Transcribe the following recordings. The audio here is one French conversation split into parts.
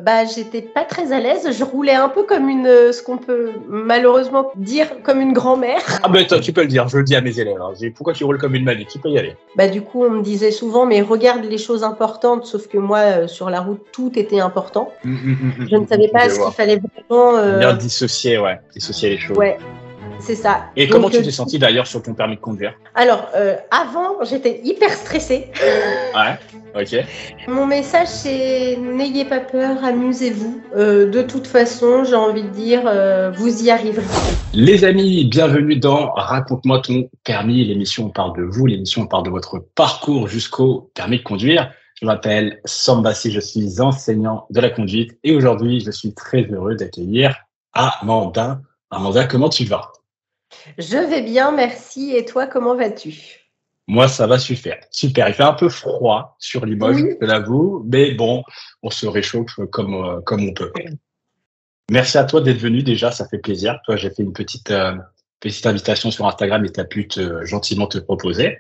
Bah, j'étais pas très à l'aise. Je roulais un peu comme ce qu'on peut malheureusement dire comme une grand-mère. Ah ben toi, tu peux le dire, je le dis à mes élèves. Hein. Pourquoi tu roules comme une mamie? Tu peux y aller. Bah, du coup, on me disait souvent, mais regarde les choses importantes, sauf que moi, sur la route, tout était important. Je ne savais pas ce qu'il fallait vraiment. Bien dissocier, dissocier les choses. Ouais, c'est ça. Et comment tu t'es sentie d'ailleurs sur ton permis de conduire? Alors, avant, j'étais hyper stressée. Ouais, ok. Mon message, c'est n'ayez pas peur, amusez-vous. De toute façon, j'ai envie de dire, vous y arriverez. Les amis, bienvenue dans Raconte-moi ton permis, l'émission où on parle de vous, l'émission où on parle de votre parcours jusqu'au permis de conduire. Je m'appelle Sambassi, je suis enseignant de la conduite et aujourd'hui, je suis très heureux d'accueillir Amanda. Amanda, comment tu vas? Je vais bien, merci. Et toi, comment vas-tu? Moi, ça va super. Super. Il fait un peu froid sur Limoges, Oui. je l'avoue, mais bon, on se réchauffe comme on peut. Merci à toi d'être venu déjà, ça fait plaisir. Toi, j'ai fait une petite invitation sur Instagram et tu as pu gentiment te proposer.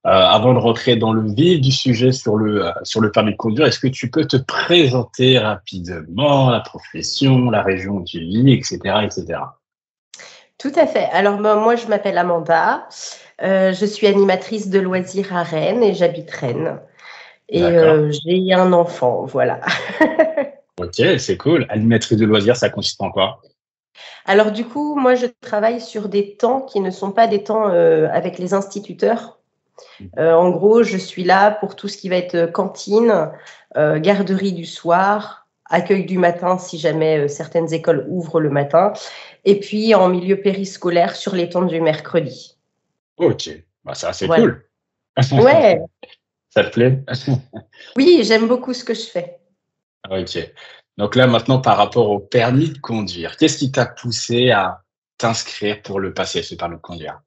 Avant de rentrer dans le vif du sujet sur le permis de conduire, est-ce que tu peux te présenter rapidement la profession, la région où tu vis, etc., etc. Tout à fait. Alors, moi, je m'appelle Amanda. Je suis animatrice de loisirs à Rennes et j'habite Rennes. Et j'ai un enfant, voilà. Ok, c'est cool. Animatrice de loisirs, ça consiste en quoi? Alors, du coup, moi, je travaille sur des temps qui ne sont pas des temps avec les instituteurs. En gros, je suis là pour tout ce qui va être cantine, garderie du soir, accueil du matin si jamais certaines écoles ouvrent le matin, et puis en milieu périscolaire sur les temps du mercredi. Ok, bah, ça c'est Voilà. cool. Ouais. Ça te plaît? Oui, j'aime beaucoup ce que je fais. Ok. Donc là, maintenant, par rapport au permis de conduire, qu'est-ce qui t'a poussé à t'inscrire pour le passer, ce permis de conduire?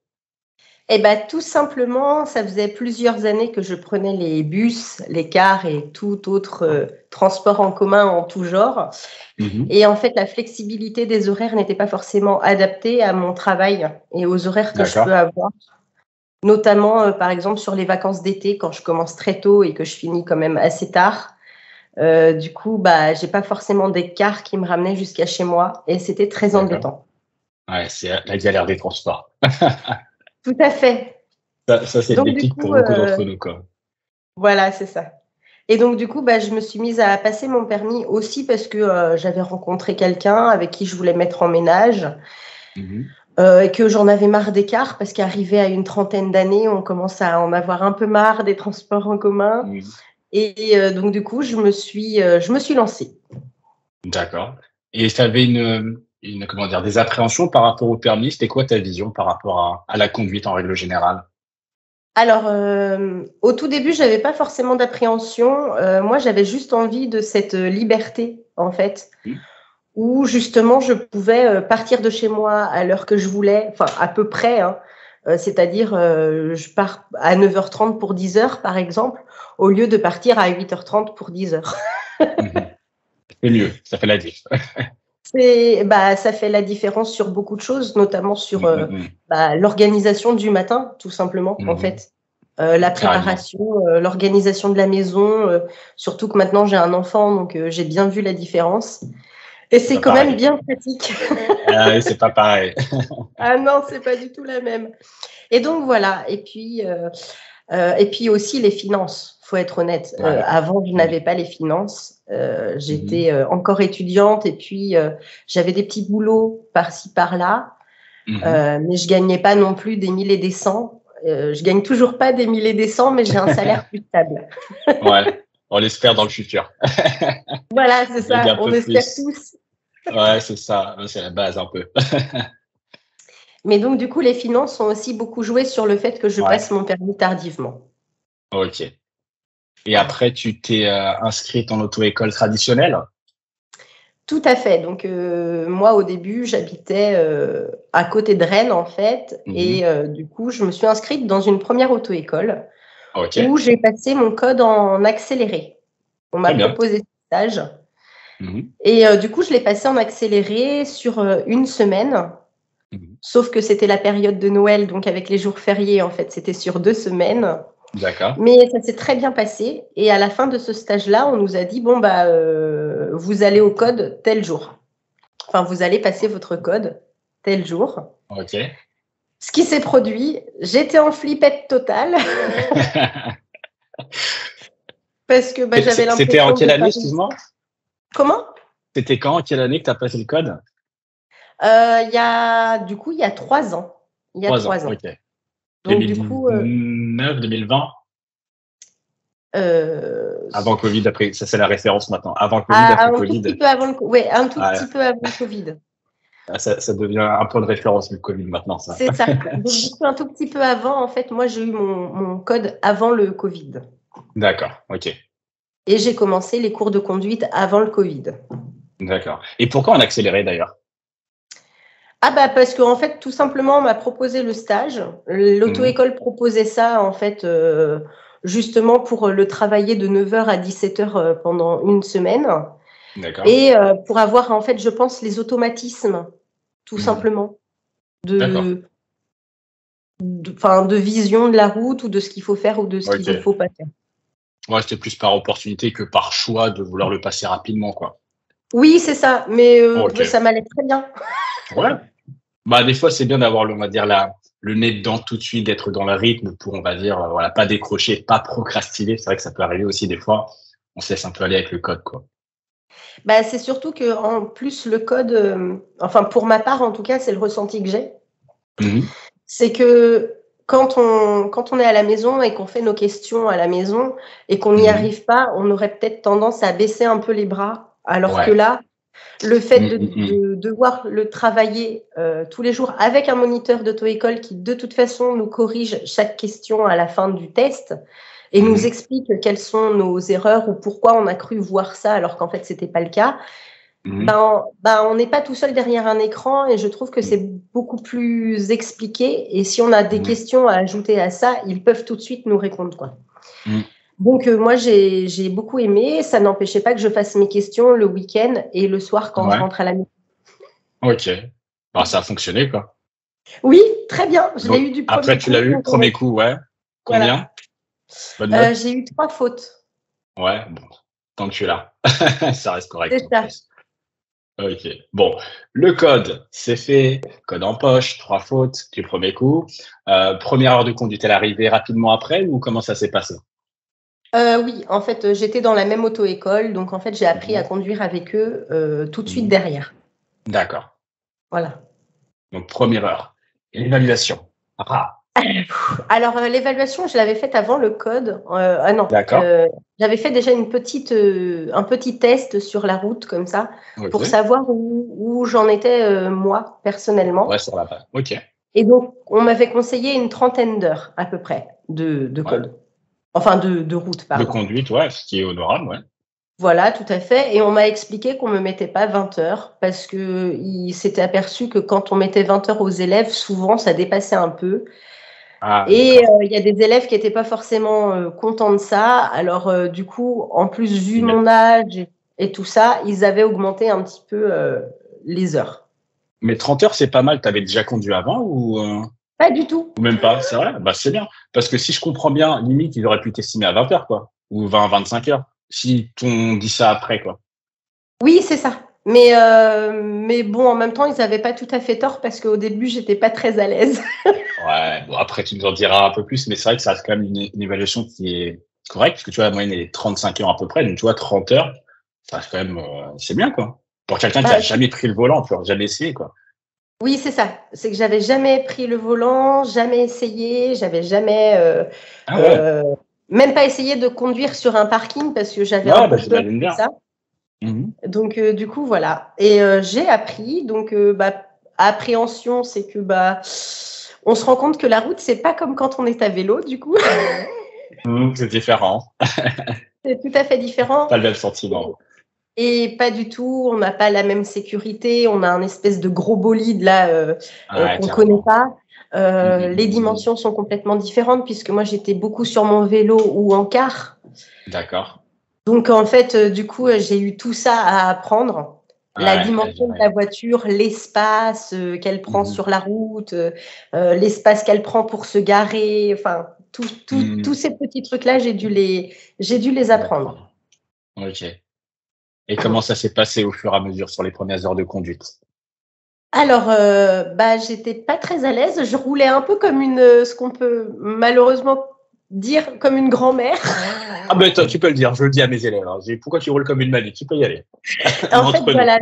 Eh ben, tout simplement, ça faisait plusieurs années que je prenais les bus, les cars et tout autre transport en commun en tout genre. Et en fait, la flexibilité des horaires n'était pas forcément adaptée à mon travail et aux horaires que je peux avoir. Notamment, par exemple, sur les vacances d'été, quand je commence très tôt et que je finis quand même assez tard. Du coup, bah, j'ai pas forcément des cars qui me ramenaient jusqu'à chez moi et c'était très embêtant. Ouais, c'est la galère des transports. Tout à fait. Ça c'est le Donc, du déclic coup, pour beaucoup d'entre nous, quoi. voilà, c'est ça. Et donc, du coup, bah, je me suis mise à passer mon permis aussi parce que j'avais rencontré quelqu'un avec qui je voulais mettre en ménage et que j'en avais marre des cars parce qu'arrivé à une trentaine d'années, on commence à en avoir un peu marre des transports en commun. Et donc, du coup, je me suis lancée. D'accord. Et tu avais comment dire, des appréhensions par rapport au permis? C'était quoi ta vision par rapport à la conduite en règle générale? Alors, au tout début, j'avais pas forcément d'appréhension. Moi, j'avais juste envie de cette liberté, en fait, où justement, je pouvais partir de chez moi à l'heure que je voulais, enfin à peu près, hein. C'est-à-dire, je pars à 9h30 pour 10h, par exemple, au lieu de partir à 8h30 pour 10h. C'est mieux, ça fait la diff. Ça fait la différence sur beaucoup de choses, notamment sur l'organisation du matin, tout simplement, en fait. La préparation, l'organisation de la maison, surtout que maintenant j'ai un enfant, donc j'ai bien vu la différence. Et c'est quand même bien pratique. Ah oui, c'est pas pareil. Ah non, c'est pas du tout la même. Et donc voilà. Et puis aussi les finances. Faut être honnête. Avant, je n'avais pas les finances. J'étais encore étudiante et puis j'avais des petits boulots par-ci par-là, mais je gagnais pas non plus des 1000 et des 100. Je gagne toujours pas des 1000 et des 100, mais j'ai un salaire plus stable. Ouais, on l'espère dans le futur. Voilà, c'est ça. On espère tous. Ouais, c'est ça. C'est la base un peu. Mais donc, du coup, les finances ont aussi beaucoup joué sur le fait que je passe mon permis tardivement. Ok. Et après, tu t'es inscrite en auto-école traditionnelle? Tout à fait. Donc, moi, au début, j'habitais à côté de Rennes, en fait. Et du coup, je me suis inscrite dans une première auto-école où j'ai passé mon code en accéléré. On m'a proposé ce stage. Et du coup, je l'ai passé en accéléré sur une semaine. Sauf que c'était la période de Noël, donc avec les jours fériés, en fait, c'était sur 2 semaines. D'accord. Mais ça s'est très bien passé. Et à la fin de ce stage-là, on nous a dit, bon, vous allez au code tel jour. Enfin, vous allez passer votre code tel jour. Ok. Ce qui s'est produit, j'étais en flippette totale. Parce que j'avais l'impression. C'était en quelle année, excuse-moi? Comment? C'était quand, quelle année que tu as passé le code? Il y a 3 ans. Il y a 3 ans. Ok. Donc, 2019, 2020? Avant Covid, après, ça c'est la référence maintenant. Avant Covid, après Covid. Un tout petit peu avant petit peu avant le Covid. Ça devient un point de référence, le Covid maintenant, ça. C'est ça. Donc, du coup, un tout petit peu avant, en fait, moi, j'ai eu mon code avant le Covid. D'accord, ok. Et j'ai commencé les cours de conduite avant le Covid. D'accord. Et pourquoi en accéléré d'ailleurs? Parce qu'en fait, tout simplement, on m'a proposé le stage. L'auto-école proposait ça, en fait, justement pour le travailler de 9h à 17h pendant une semaine. D'accord. Et pour avoir, en fait, je pense, les automatismes, tout simplement, de vision de la route ou de ce qu'il faut faire ou de ce qu'il ne faut pas faire. Ouais, c'était plus par opportunité que par choix de vouloir le passer rapidement, quoi. Oui, c'est ça, mais ça m'allait très bien. Ouais. Des fois, c'est bien d'avoir, on va dire, le nez dedans tout de suite, d'être dans le rythme pour, on va dire, pas décrocher, pas procrastiner. C'est vrai que ça peut arriver aussi des fois. On se laisse un peu aller avec le code, quoi. C'est surtout que en plus le code, pour ma part en tout cas, c'est le ressenti que j'ai. C'est que quand on est à la maison et qu'on fait nos questions à la maison et qu'on n'y arrive pas, on aurait peut-être tendance à baisser un peu les bras. Alors que là, le fait de devoir le travailler tous les jours avec un moniteur d'auto-école qui, de toute façon, nous corrige chaque question à la fin du test et nous explique quelles sont nos erreurs ou pourquoi on a cru voir ça alors qu'en fait, c'était pas le cas, on n'est pas tout seul derrière un écran et je trouve que c'est beaucoup plus expliqué. Et si on a des questions à ajouter à ça, ils peuvent tout de suite nous répondre, quoi. Donc, moi, j'ai beaucoup aimé. Ça n'empêchait pas que je fasse mes questions le week-end et le soir quand je rentre à la maison. Ok. Ça a fonctionné, quoi. Oui, très bien. Je l'ai eu du premier coup. Après, tu l'as eu, premier coup, ouais. Combien? Voilà. J'ai eu 3 fautes. Ouais, bon, tant que tu es là. Ça reste correct. C'est ça. Ok. Bon, le code, c'est fait. Code en poche, 3 fautes du premier coup. Première heure de conduite, elle est arrivée rapidement après ou comment ça s'est passé? Oui, en fait, j'étais dans la même auto-école, donc en fait, j'ai appris à conduire avec eux tout de suite derrière. D'accord. Voilà. Donc, première heure. L'évaluation. Alors, l'évaluation, je l'avais faite avant le code. Non. D'accord. J'avais fait déjà un petit test sur la route, comme ça, pour savoir où j'en étais, moi, personnellement. Ouais, sur la page. Ok. Et donc, on m'avait conseillé une 30aine d'heures, à peu près, de code. Enfin, de route, pardon. De conduite, ouais, ce qui est honorable, ouais. Voilà, tout à fait. Et on m'a expliqué qu'on ne me mettait pas 20 heures parce qu'il s'était aperçu que quand on mettait 20 heures aux élèves, souvent, ça dépassait un peu. Et il y a des élèves qui n'étaient pas forcément contents de ça. Alors, du coup, en plus, vu mon âge et tout ça, ils avaient augmenté un petit peu les heures. Mais 30 heures, c'est pas mal. Tu avais déjà conduit avant ou Pas du tout. Ou même pas, c'est vrai? C'est bien. Parce que si je comprends bien, limite, ils auraient pu t'estimer à 20 heures, quoi. Ou 20, 25 heures. Si t'ont dit ça après, quoi. Oui, c'est ça. Mais bon, en même temps, ils n'avaient pas tout à fait tort parce qu'au début, j'étais pas très à l'aise. Ouais, bon, après, tu nous en diras un peu plus, mais c'est vrai que ça reste quand même une évaluation qui est correcte, parce que tu vois, la moyenne est 35 heures à peu près, donc tu vois, 30 heures, ça reste quand même, c'est bien, quoi. Pour quelqu'un qui a jamais pris le volant, tu vois, jamais essayé, quoi. Oui, c'est ça. C'est que j'avais jamais pris le volant, jamais essayé, j'avais jamais, même pas essayé de conduire sur un parking parce que j'avais un peu peur de ça. Donc, du coup, voilà. Et j'ai appris. Donc, appréhension, c'est que on se rend compte que la route, c'est pas comme quand on est à vélo, du coup. C'est différent. C'est tout à fait différent. Pas le même sentiment. Et pas du tout. On n'a pas la même sécurité. On a un espèce de gros bolide là qu'on ne connaît pas. Les dimensions sont complètement différentes puisque moi, j'étais beaucoup sur mon vélo ou en car. D'accord. Donc, en fait, du coup, j'ai eu tout ça à apprendre. La dimension de la voiture, l'espace qu'elle prend sur la route, l'espace qu'elle prend pour se garer, enfin, Tous ces petits trucs-là, j'ai dû les apprendre. Ok. Et comment ça s'est passé au fur et à mesure sur les premières heures de conduite? Alors, j'étais pas très à l'aise. Je roulais un peu comme ce qu'on peut malheureusement dire comme une grand-mère. Ah ben tu peux le dire, je le dis à mes élèves. Pourquoi tu roules comme une mamie? Tu peux y aller. En fait, voilà,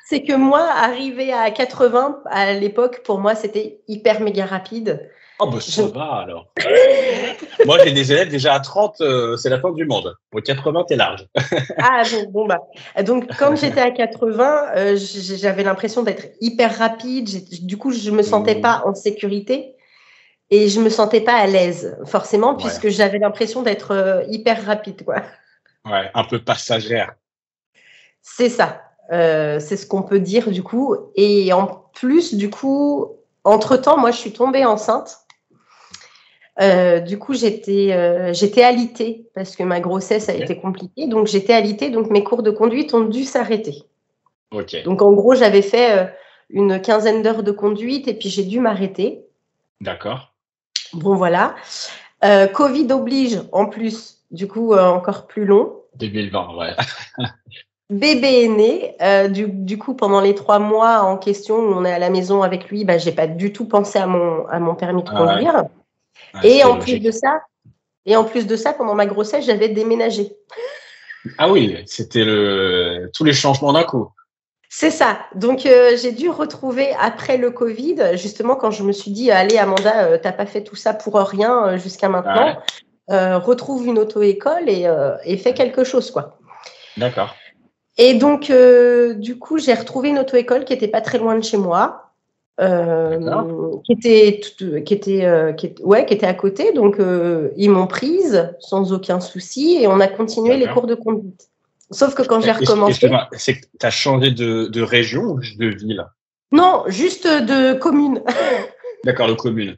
c'est que moi, arriver à 80 à l'époque, pour moi, c'était hyper méga rapide. Oh bah ça va alors. Moi, j'ai des élèves déjà à 30, c'est la fin du monde. Au 80, t'es large. Donc, quand j'étais à 80, j'avais l'impression d'être hyper rapide. Du coup, je me sentais pas en sécurité et je me sentais pas à l'aise, forcément, puisque j'avais l'impression d'être hyper rapide, quoi. Ouais, un peu passagère. C'est ça. C'est ce qu'on peut dire, du coup. Et en plus, du coup, entre-temps, moi, je suis tombée enceinte. Du coup, j'étais alitée parce que ma grossesse a été compliquée. Donc, j'étais alitée. Donc, mes cours de conduite ont dû s'arrêter. Ok. Donc, en gros, j'avais fait une quinzaine d'heures de conduite et puis j'ai dû m'arrêter. D'accord. Bon, voilà. Covid oblige, en plus, du coup, encore plus long. 2020, ouais. Bébé est né. Du coup, pendant les 3 mois en question où on est à la maison avec lui, j'ai pas du tout pensé à mon permis de conduire. Ouais, Et en plus de ça, pendant ma grossesse, j'avais déménagé. Ah oui, c'était tous les changements d'un coup. C'est ça. Donc, j'ai dû retrouver après le Covid, justement, quand je me suis dit, allez, Amanda, t'as pas fait tout ça pour rien jusqu'à maintenant. Retrouve une auto-école et fais quelque chose, quoi. D'accord. Et donc, du coup, j'ai retrouvé une auto-école qui était pas très loin de chez moi. Qui était à côté, donc ils m'ont prise sans aucun souci et on a continué les cours de conduite. Sauf que quand j'ai recommencé, c'est que tu as changé de région ou de ville? Non, juste de commune. D'accord, de commune.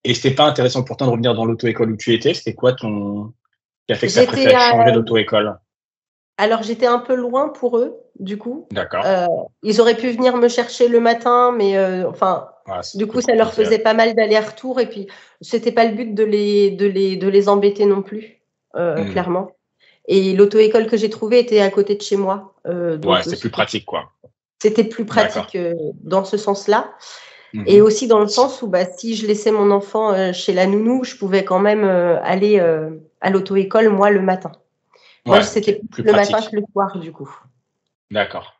Et c'était pas intéressant pour toi de revenir dans l'auto-école où tu étais? C'était quoi qui a fait que tu as préféré changer d'auto-école? Alors j'étais un peu loin pour eux, du coup. D'accord. Ils auraient pu venir me chercher le matin, mais du coup ça leur faisait pas mal d'allers-retours et puis c'était pas le but de les embêter non plus, clairement. Et l'auto-école que j'ai trouvée était à côté de chez moi. Ouais, c'est plus pratique, quoi. C'était plus pratique dans ce sens-là. Et aussi dans le sens où si je laissais mon enfant chez la nounou, je pouvais quand même aller à l'auto-école, moi, le matin. Moi, c'était plus le matin que le soir, du coup. D'accord.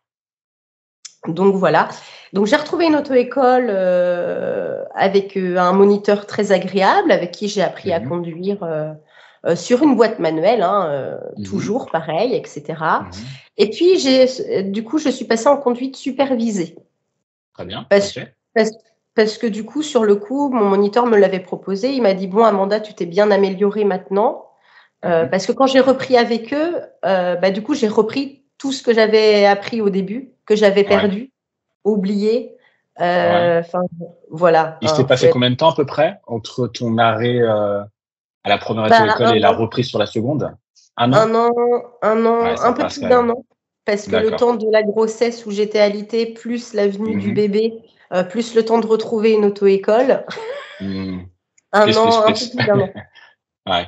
Donc, voilà. Donc, j'ai retrouvé une auto-école avec un moniteur très agréable, avec qui j'ai appris à conduire sur une boîte manuelle, toujours pareil, etc. Et puis, du coup, je suis passée en conduite supervisée. Très bien. Parce que du coup, sur le coup, mon moniteur me l'avait proposé. Il m'a dit, bon, Amanda, tu t'es bien améliorée maintenant. Parce que quand j'ai repris avec eux, du coup, j'ai repris tout ce que j'avais appris au début, que j'avais perdu, oublié. Voilà. Il s'est passé combien de temps à peu près entre ton arrêt à la première auto-école et la reprise sur la seconde? Un an, un peu plus d'1 an. Parce que le temps de la grossesse où j'étais alitée, plus la venue du bébé, plus le temps de retrouver une auto-école. Un peu plus d'1 an. Ouais.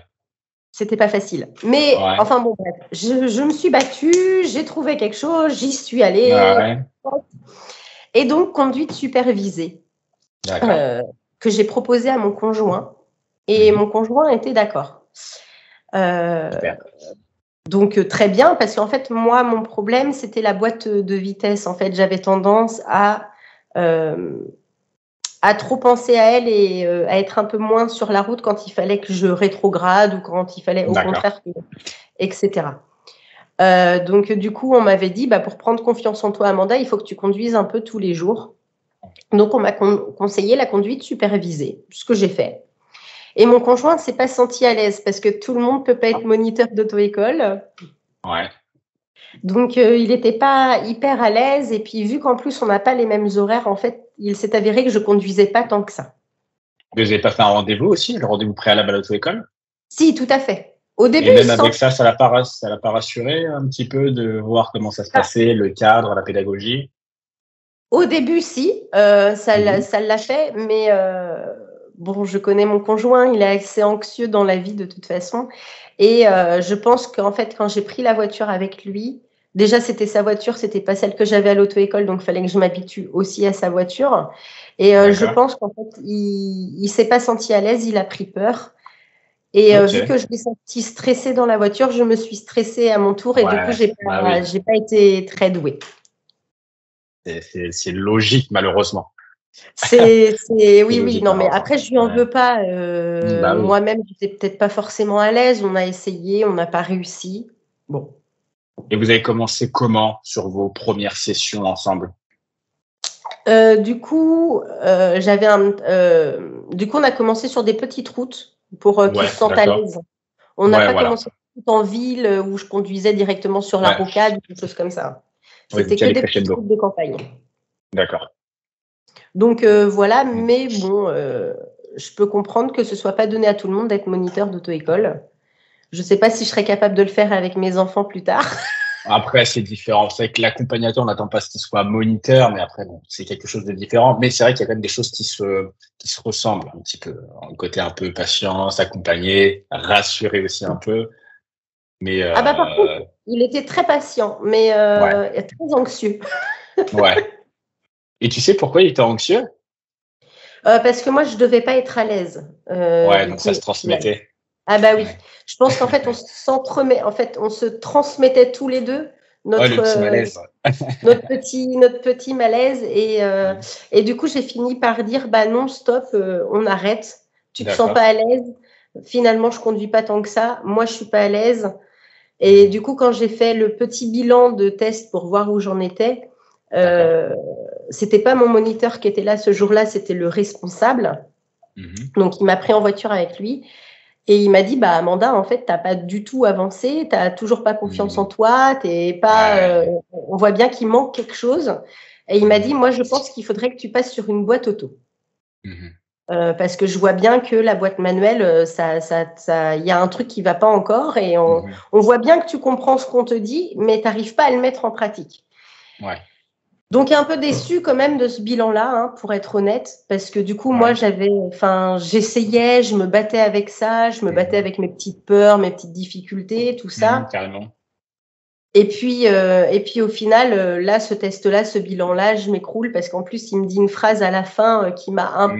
C'était pas facile. Mais enfin bon, bref, je me suis battue, j'ai trouvé quelque chose, j'y suis allée. Et donc, conduite supervisée, que j'ai proposée à mon conjoint. Et mon conjoint était d'accord. Donc, très bien, parce qu'en fait, moi, mon problème, c'était la boîte de vitesse. En fait, j'avais tendance à trop penser à elle et à être un peu moins sur la route quand il fallait que je rétrograde ou quand il fallait au contraire, etc. Donc, du coup, on m'avait dit, pour prendre confiance en toi, Amanda, il faut que tu conduises un peu tous les jours. Donc, on m'a conseillé la conduite supervisée, ce que j'ai fait. Et mon conjoint ne s'est pas senti à l'aise parce que tout le monde ne peut pas être moniteur d'auto-école. Ouais. Donc, il n'était pas hyper à l'aise. Et puis, vu qu'en plus, on n'a pas les mêmes horaires, en fait, il s'est avéré que je ne conduisais pas tant que ça. Vous n'avez pas fait un rendez-vous aussi, le rendez-vous préalable à l'auto-école? Si, tout à fait. Au début, et même avec ça l'a pas rassuré un petit peu de voir comment ça se passait, le cadre, la pédagogie? Au début, si, ça l'a fait, mais bon, je connais mon conjoint, il est assez anxieux dans la vie de toute façon. Et je pense qu'en fait, quand j'ai pris la voiture avec lui, déjà, c'était sa voiture, c'était pas celle que j'avais à l'auto-école, donc il fallait que je m'habitue aussi à sa voiture. Et je pense qu'en fait, il s'est pas senti à l'aise, il a pris peur. Et vu que je l'ai senti stressée dans la voiture, je me suis stressée à mon tour et du coup, j'ai pas été très douée. C'est logique, malheureusement. Oui, non, mais après, je lui en veux pas. Moi-même, j'étais peut-être pas forcément à l'aise. On a essayé, on n'a pas réussi. Bon. Et vous avez commencé comment sur vos premières sessions ensemble? Du coup, on a commencé sur des petites routes pour qu'ils se sentent à l'aise. On n'a pas commencé en ville où je conduisais directement sur la rocade ou des choses comme ça. C'était que des petites routes de campagne. D'accord. Donc voilà, mais bon, je peux comprendre que ce soit pas donné à tout le monde d'être moniteur d'auto-école. Je sais pas si je serais capable de le faire avec mes enfants plus tard. Après, c'est différent. C'est vrai que l'accompagnateur, on n'attend pas qu'il soit moniteur, mais après, bon, c'est quelque chose de différent. Mais c'est vrai qu'il y a quand même des choses qui se ressemblent un petit peu. Un côté un peu patience, accompagner, rassurer aussi un peu. Mais par contre, il était très patient, mais très anxieux. Ouais. Et tu sais pourquoi il était anxieux? Parce que moi, je devais pas être à l'aise. Donc ça se transmettait. Ouais. Ah bah oui. Je pense qu'en fait, on se transmettait tous les deux notre petit malaise. notre petit malaise et du coup, j'ai fini par dire bah non, stop, on arrête. Tu te sens pas à l'aise. Finalement, je conduis pas tant que ça. Moi, je suis pas à l'aise. Et du coup, quand j'ai fait le petit bilan de test pour voir où j'en étais, c'était pas mon moniteur qui était là ce jour-là, c'était le responsable. Donc, il m'a pris en voiture avec lui et il m'a dit bah Amanda, en fait, t'as pas du tout avancé, t'as toujours pas confiance en toi, t'es pas, on voit bien qu'il manque quelque chose. Et il m'a dit moi, je pense qu'il faudrait que tu passes sur une boîte auto. Parce que je vois bien que la boîte manuelle, il y a un truc qui va pas encore et on voit bien que tu comprends ce qu'on te dit, mais t'arrives pas à le mettre en pratique. Donc, un peu déçue quand même de ce bilan-là, hein, pour être honnête, parce que du coup, moi, j'essayais, je me battais avec ça, je me battais avec mes petites peurs, mes petites difficultés, tout ça. Carrément. Et puis au final, là, ce test-là, ce bilan-là, je m'écroule parce qu'en plus, il me dit une phrase à la fin qui m'a un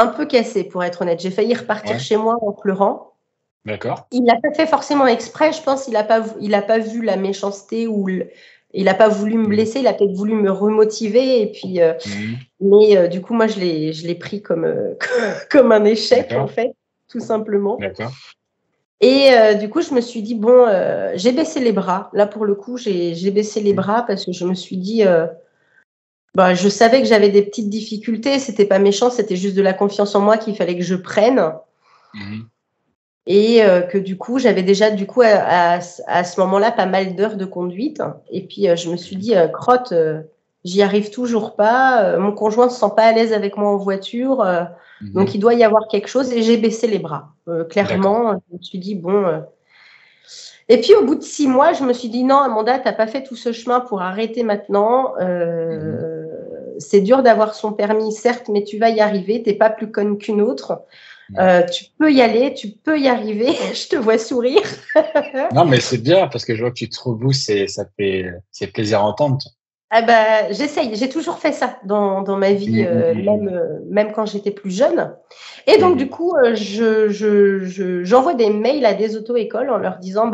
peu cassée, pour être honnête. J'ai failli repartir chez moi en pleurant. D'accord. Il l'a pas fait forcément exprès, je pense. Il a pas vu la méchanceté ou il n'a pas voulu me blesser, il a peut-être voulu me remotiver. Et puis, mais du coup, moi, je l'ai pris comme un échec, en fait, tout simplement. D'accord. Et du coup, je me suis dit, bon, j'ai baissé les bras. Là, pour le coup, j'ai baissé les bras parce que je me suis dit, je savais que j'avais des petites difficultés. C'était pas méchant, c'était juste de la confiance en moi qu'il fallait que je prenne. Et que du coup, j'avais déjà à ce moment-là pas mal d'heures de conduite. Et puis, je me suis dit, crotte, j'y arrive toujours pas. Mon conjoint ne se sent pas à l'aise avec moi en voiture. Donc, il doit y avoir quelque chose. Et j'ai baissé les bras. Clairement, je me suis dit, bon. Et puis, au bout de 6 mois, je me suis dit, non, Amanda, tu n'as pas fait tout ce chemin pour arrêter maintenant. C'est dur d'avoir son permis, certes, mais tu vas y arriver. Tu n'es pas plus conne qu'une autre. Tu peux y aller, tu peux y arriver. Je te vois sourire. Non, mais c'est bien parce que je vois que tu te rebousses et c'est plaisir à entendre. J'essaye. J'ai toujours fait ça dans ma vie, même quand j'étais plus jeune. Et donc, du coup, j'envoie des mails à des auto-écoles en leur disant,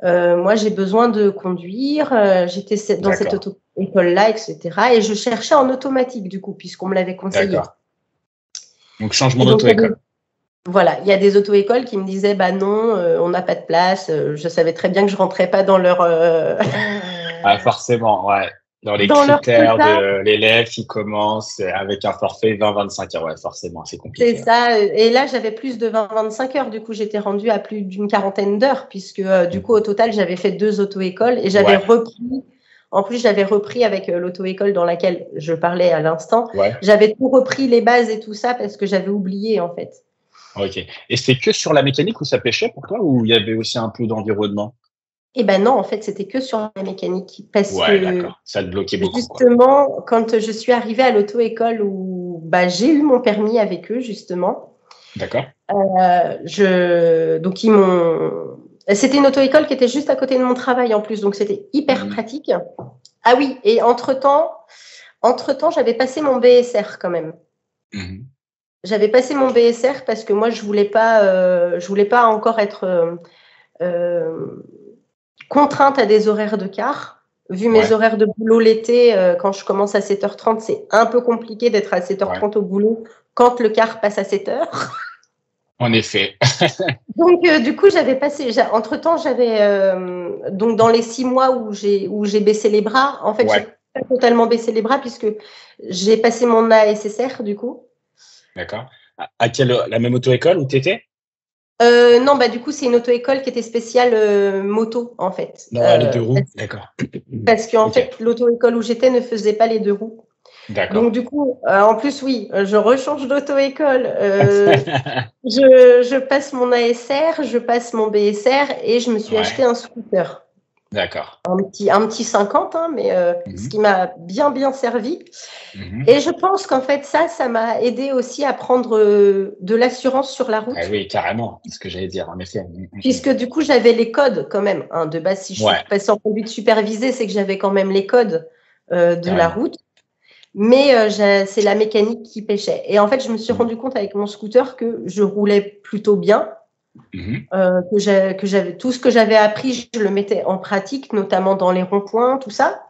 moi, j'ai besoin de conduire. J'étais dans cette auto-école-là, etc. Et je cherchais en automatique, du coup, puisqu'on me l'avait conseillé. D'accord. Donc, changement d'auto-école. Voilà, il y a des auto-écoles qui me disaient non, on n'a pas de place. Je savais très bien que je rentrais pas dans leur. Forcément, ouais. Dans les critères de l'élève qui commence avec un forfait 20-25 heures. Ouais, forcément, c'est compliqué. C'est ça. Et là, j'avais plus de 20-25 heures. Du coup, j'étais rendue à plus d'une quarantaine d'heures, puisque du coup, au total, j'avais fait 2 auto-écoles et j'avais repris. En plus, j'avais repris avec l'auto-école dans laquelle je parlais à l'instant. J'avais tout repris, les bases et tout ça, parce que j'avais oublié, en fait. Ok. Et c'était que sur la mécanique où ça pêchait pour toi, ou il y avait aussi un peu d'environnement? Eh ben non, en fait, c'était que sur la mécanique. Parce que d'accord. Ça te bloquait beaucoup. Justement, quand je suis arrivée à l'auto-école où j'ai eu mon permis avec eux, justement. D'accord. Donc, c'était une auto-école qui était juste à côté de mon travail en plus, donc c'était hyper pratique. Ah oui, et entre-temps, j'avais passé mon BSR quand même. J'avais passé mon BSR parce que moi, je voulais pas encore être contrainte à des horaires de car. Vu mes horaires de boulot l'été, quand je commence à 7h30, c'est un peu compliqué d'être à 7h30 au boulot quand le car passe à 7h. En effet. Donc, du coup, entre-temps, donc dans les 6 mois où j'ai baissé les bras, en fait, j'ai pas totalement baissé les bras puisque j'ai passé mon ASSR, du coup. D'accord. La même auto-école où tu étais? Non, du coup, c'est une auto-école qui était spéciale moto, en fait. Les 2 roues, d'accord. Parce qu'en fait, l'auto-école où j'étais ne faisait pas les 2 roues. D'accord. Donc, du coup, en plus, oui, je rechange d'auto-école. Je passe mon ASR, je passe mon BSR et je me suis acheté un scooter. D'accord. Un petit 50, mais ce qui m'a bien servi. Et je pense qu'en fait, ça m'a aidé aussi à prendre de l'assurance sur la route. Ah oui, carrément, c'est ce que j'allais dire, en effet. Puisque du coup, j'avais les codes quand même. De base, si je suis passée en conduite supervisée, c'est que j'avais quand même les codes de la route. Mais c'est la mécanique qui pêchait. Et en fait, je me suis rendu compte avec mon scooter que je roulais plutôt bien. Que j'avais tout ce que j'avais appris, je le mettais en pratique, notamment dans les ronds-points, tout ça.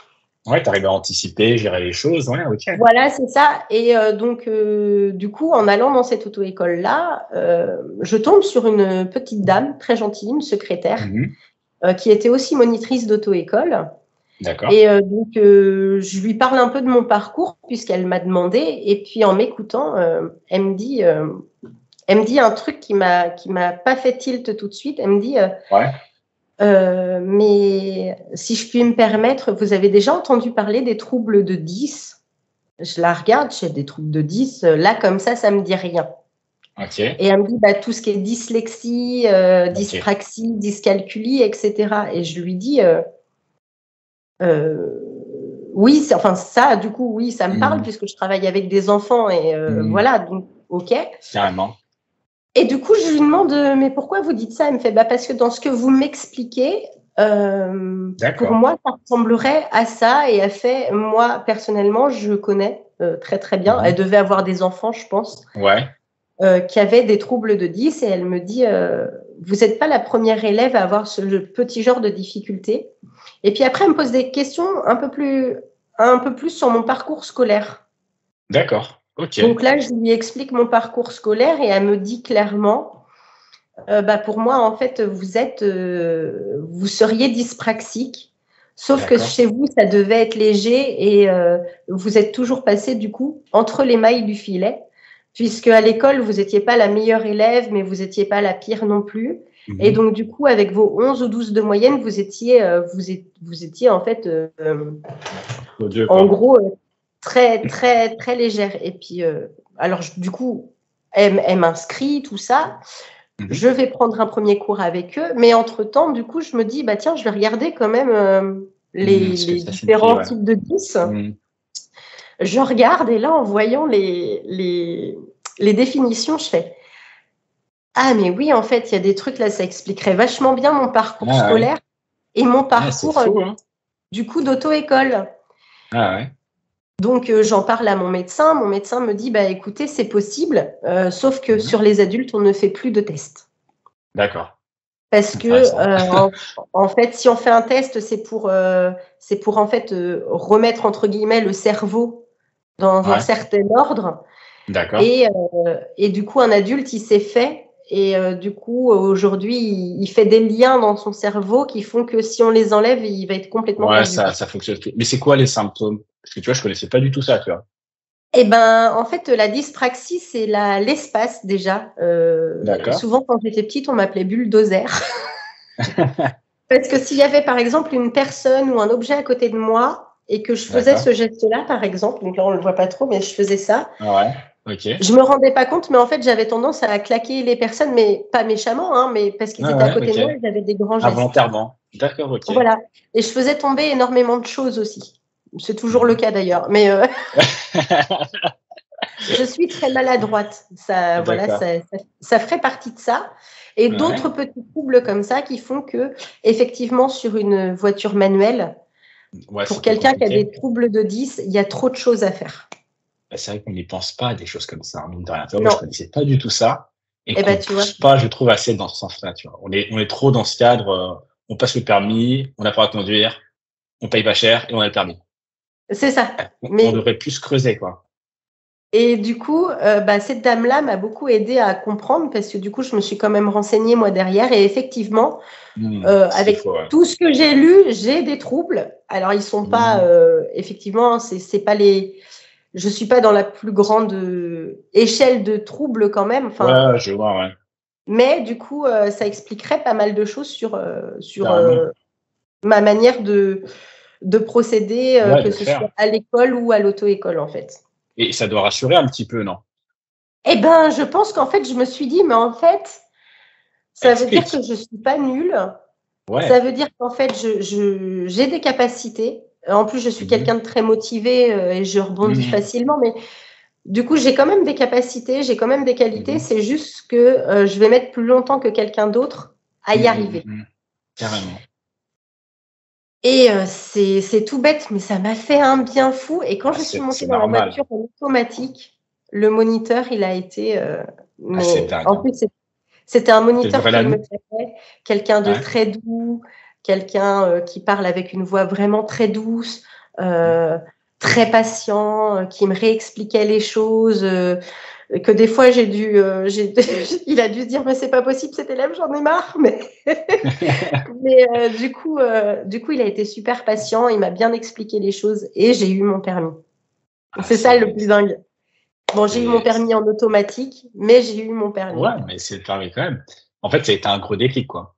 Ouais, tu arrives à anticiper, gérer les choses. Ouais, ok. Voilà, c'est ça. Et donc, du coup, en allant dans cette auto-école-là, je tombe sur une petite dame très gentille, une secrétaire, qui était aussi monitrice d'auto-école. D'accord. Et donc, je lui parle un peu de mon parcours puisqu'elle m'a demandé. Et puis, en m'écoutant, elle me dit un truc qui m'a pas fait tilt tout de suite. Elle me dit mais si je puis me permettre, vous avez déjà entendu parler des troubles de 10? Je la regarde, j'ai des troubles de 10. Là, comme ça me dit rien. Okay. Et elle me dit tout ce qui est dyslexie, dyspraxie, dyscalculie, etc. Et je lui dis oui, ça, du coup, oui, ça me parle puisque je travaille avec des enfants et voilà, donc ok. Carrément. Et du coup, je lui demande mais pourquoi vous dites ça? Elle me fait parce que dans ce que vous m'expliquez, pour moi, ça ressemblerait à ça. Et elle fait, moi personnellement, je connais très très bien. Elle devait avoir des enfants, je pense, qui avaient des troubles de 10. Et elle me dit, vous n'êtes pas la première élève à avoir ce petit genre de difficulté. Et puis après, elle me pose des questions un peu plus sur mon parcours scolaire. D'accord. Ok. Donc là, je lui explique mon parcours scolaire et elle me dit clairement, pour moi, en fait, vous seriez dyspraxique, sauf que chez vous, ça devait être léger et vous êtes toujours passé du coup entre les mailles du filet, puisque à l'école, vous n'étiez pas la meilleure élève, mais vous n'étiez pas la pire non plus. Et donc, du coup, avec vos 11 ou 12 de moyenne, vous étiez en fait, en gros, très, très, très légère. Et puis, alors, du coup, elle m'inscrit, tout ça. Je vais prendre un premier cours avec eux. Mais entre-temps, du coup, je me dis, tiens, je vais regarder quand même les différents types de 10. Je regarde et là, en voyant les définitions, je fais ah, mais oui, en fait, il y a des trucs là, ça expliquerait vachement bien mon parcours scolaire et mon parcours, du coup, d'auto-école. Ah ouais. Donc, j'en parle à mon médecin. Mon médecin me dit, écoutez, c'est possible, sauf que sur les adultes, on ne fait plus de tests. D'accord. Parce que, en fait, si on fait un test, c'est pour en fait remettre, entre guillemets, le cerveau dans un certain ordre. D'accord. Et du coup, un adulte, il s'est fait. Et du coup, aujourd'hui, il fait des liens dans son cerveau qui font que si on les enlève, il va être complètement perdu. Ça fonctionne. Mais c'est quoi les symptômes? Parce que tu vois, je connaissais pas du tout ça, tu vois. Eh ben, en fait, la dyspraxie, c'est l'espace déjà. Souvent, quand j'étais petite, on m'appelait bulldozer. Parce que s'il y avait, par exemple, une personne ou un objet à côté de moi et que je faisais ce geste-là, par exemple, donc là, on le voit pas trop, mais je faisais ça. Je me rendais pas compte, mais en fait, j'avais tendance à claquer les personnes, mais pas méchamment, mais parce qu'ils étaient à côté de moi, ils avaient des grands gestes. Involontairement. D'accord, ok. Voilà. Et je faisais tomber énormément de choses aussi. C'est toujours le cas d'ailleurs. Mais je suis très maladroite. Ça ferait partie de ça. Et d'autres petits troubles comme ça qui font que, effectivement, sur une voiture manuelle, pour quelqu'un qui a des troubles de 10, il y a trop de choses à faire. C'est vrai qu'on n'y pense pas à des choses comme ça. Mine de rien. Moi, je ne connaissais pas du tout ça. Et qu'on tu vois, pas, je trouve, assez dans ce sens-là. Tu vois. On est trop dans ce cadre. On passe le permis, on apprend à conduire, on paye pas cher et on a le permis. C'est ça. On devrait plus creuser, quoi. Et du coup, cette dame-là m'a beaucoup aidée à comprendre parce que du coup, je me suis quand même renseignée moi derrière et effectivement, avec tout ce que j'ai lu, j'ai des troubles. Alors, ils sont pas, effectivement, c'est pas les. Je suis pas dans la plus grande échelle de troubles quand même. Enfin, je vois, ouais. Mais du coup, ça expliquerait pas mal de choses sur ma manière de procéder, que ce soit à l'école ou à l'auto-école, en fait. Et ça doit rassurer un petit peu, non? Eh ben, je pense qu'en fait, je me suis dit, mais en fait, ça veut dire que je suis pas nulle. Ouais. Ça veut dire qu'en fait, j'ai des capacités. En plus, je suis quelqu'un de très motivé et je rebondis facilement, mais du coup, j'ai quand même des capacités, j'ai quand même des qualités. C'est juste que je vais mettre plus longtemps que quelqu'un d'autre à y arriver. Carrément. Et c'est tout bête, mais ça m'a fait un bien fou. Et quand je suis montée dans la voiture en automatique, le moniteur, il a été… en plus, c'était un moniteur qui me plairait, quelqu'un de très doux, quelqu'un qui parle avec une voix vraiment très douce, très patient, qui me réexpliquait les choses, que des fois il a dû se dire mais c'est pas possible cet élève, j'en ai marre, mais du coup il a été super patient, il m'a bien expliqué les choses et j'ai eu mon permis. C'est ça le plus dingue. Bon, j'ai eu mon permis en automatique, mais j'ai eu mon permis. Ouais, mais c'est le permis quand même. En fait, ça a été un gros déclic, quoi.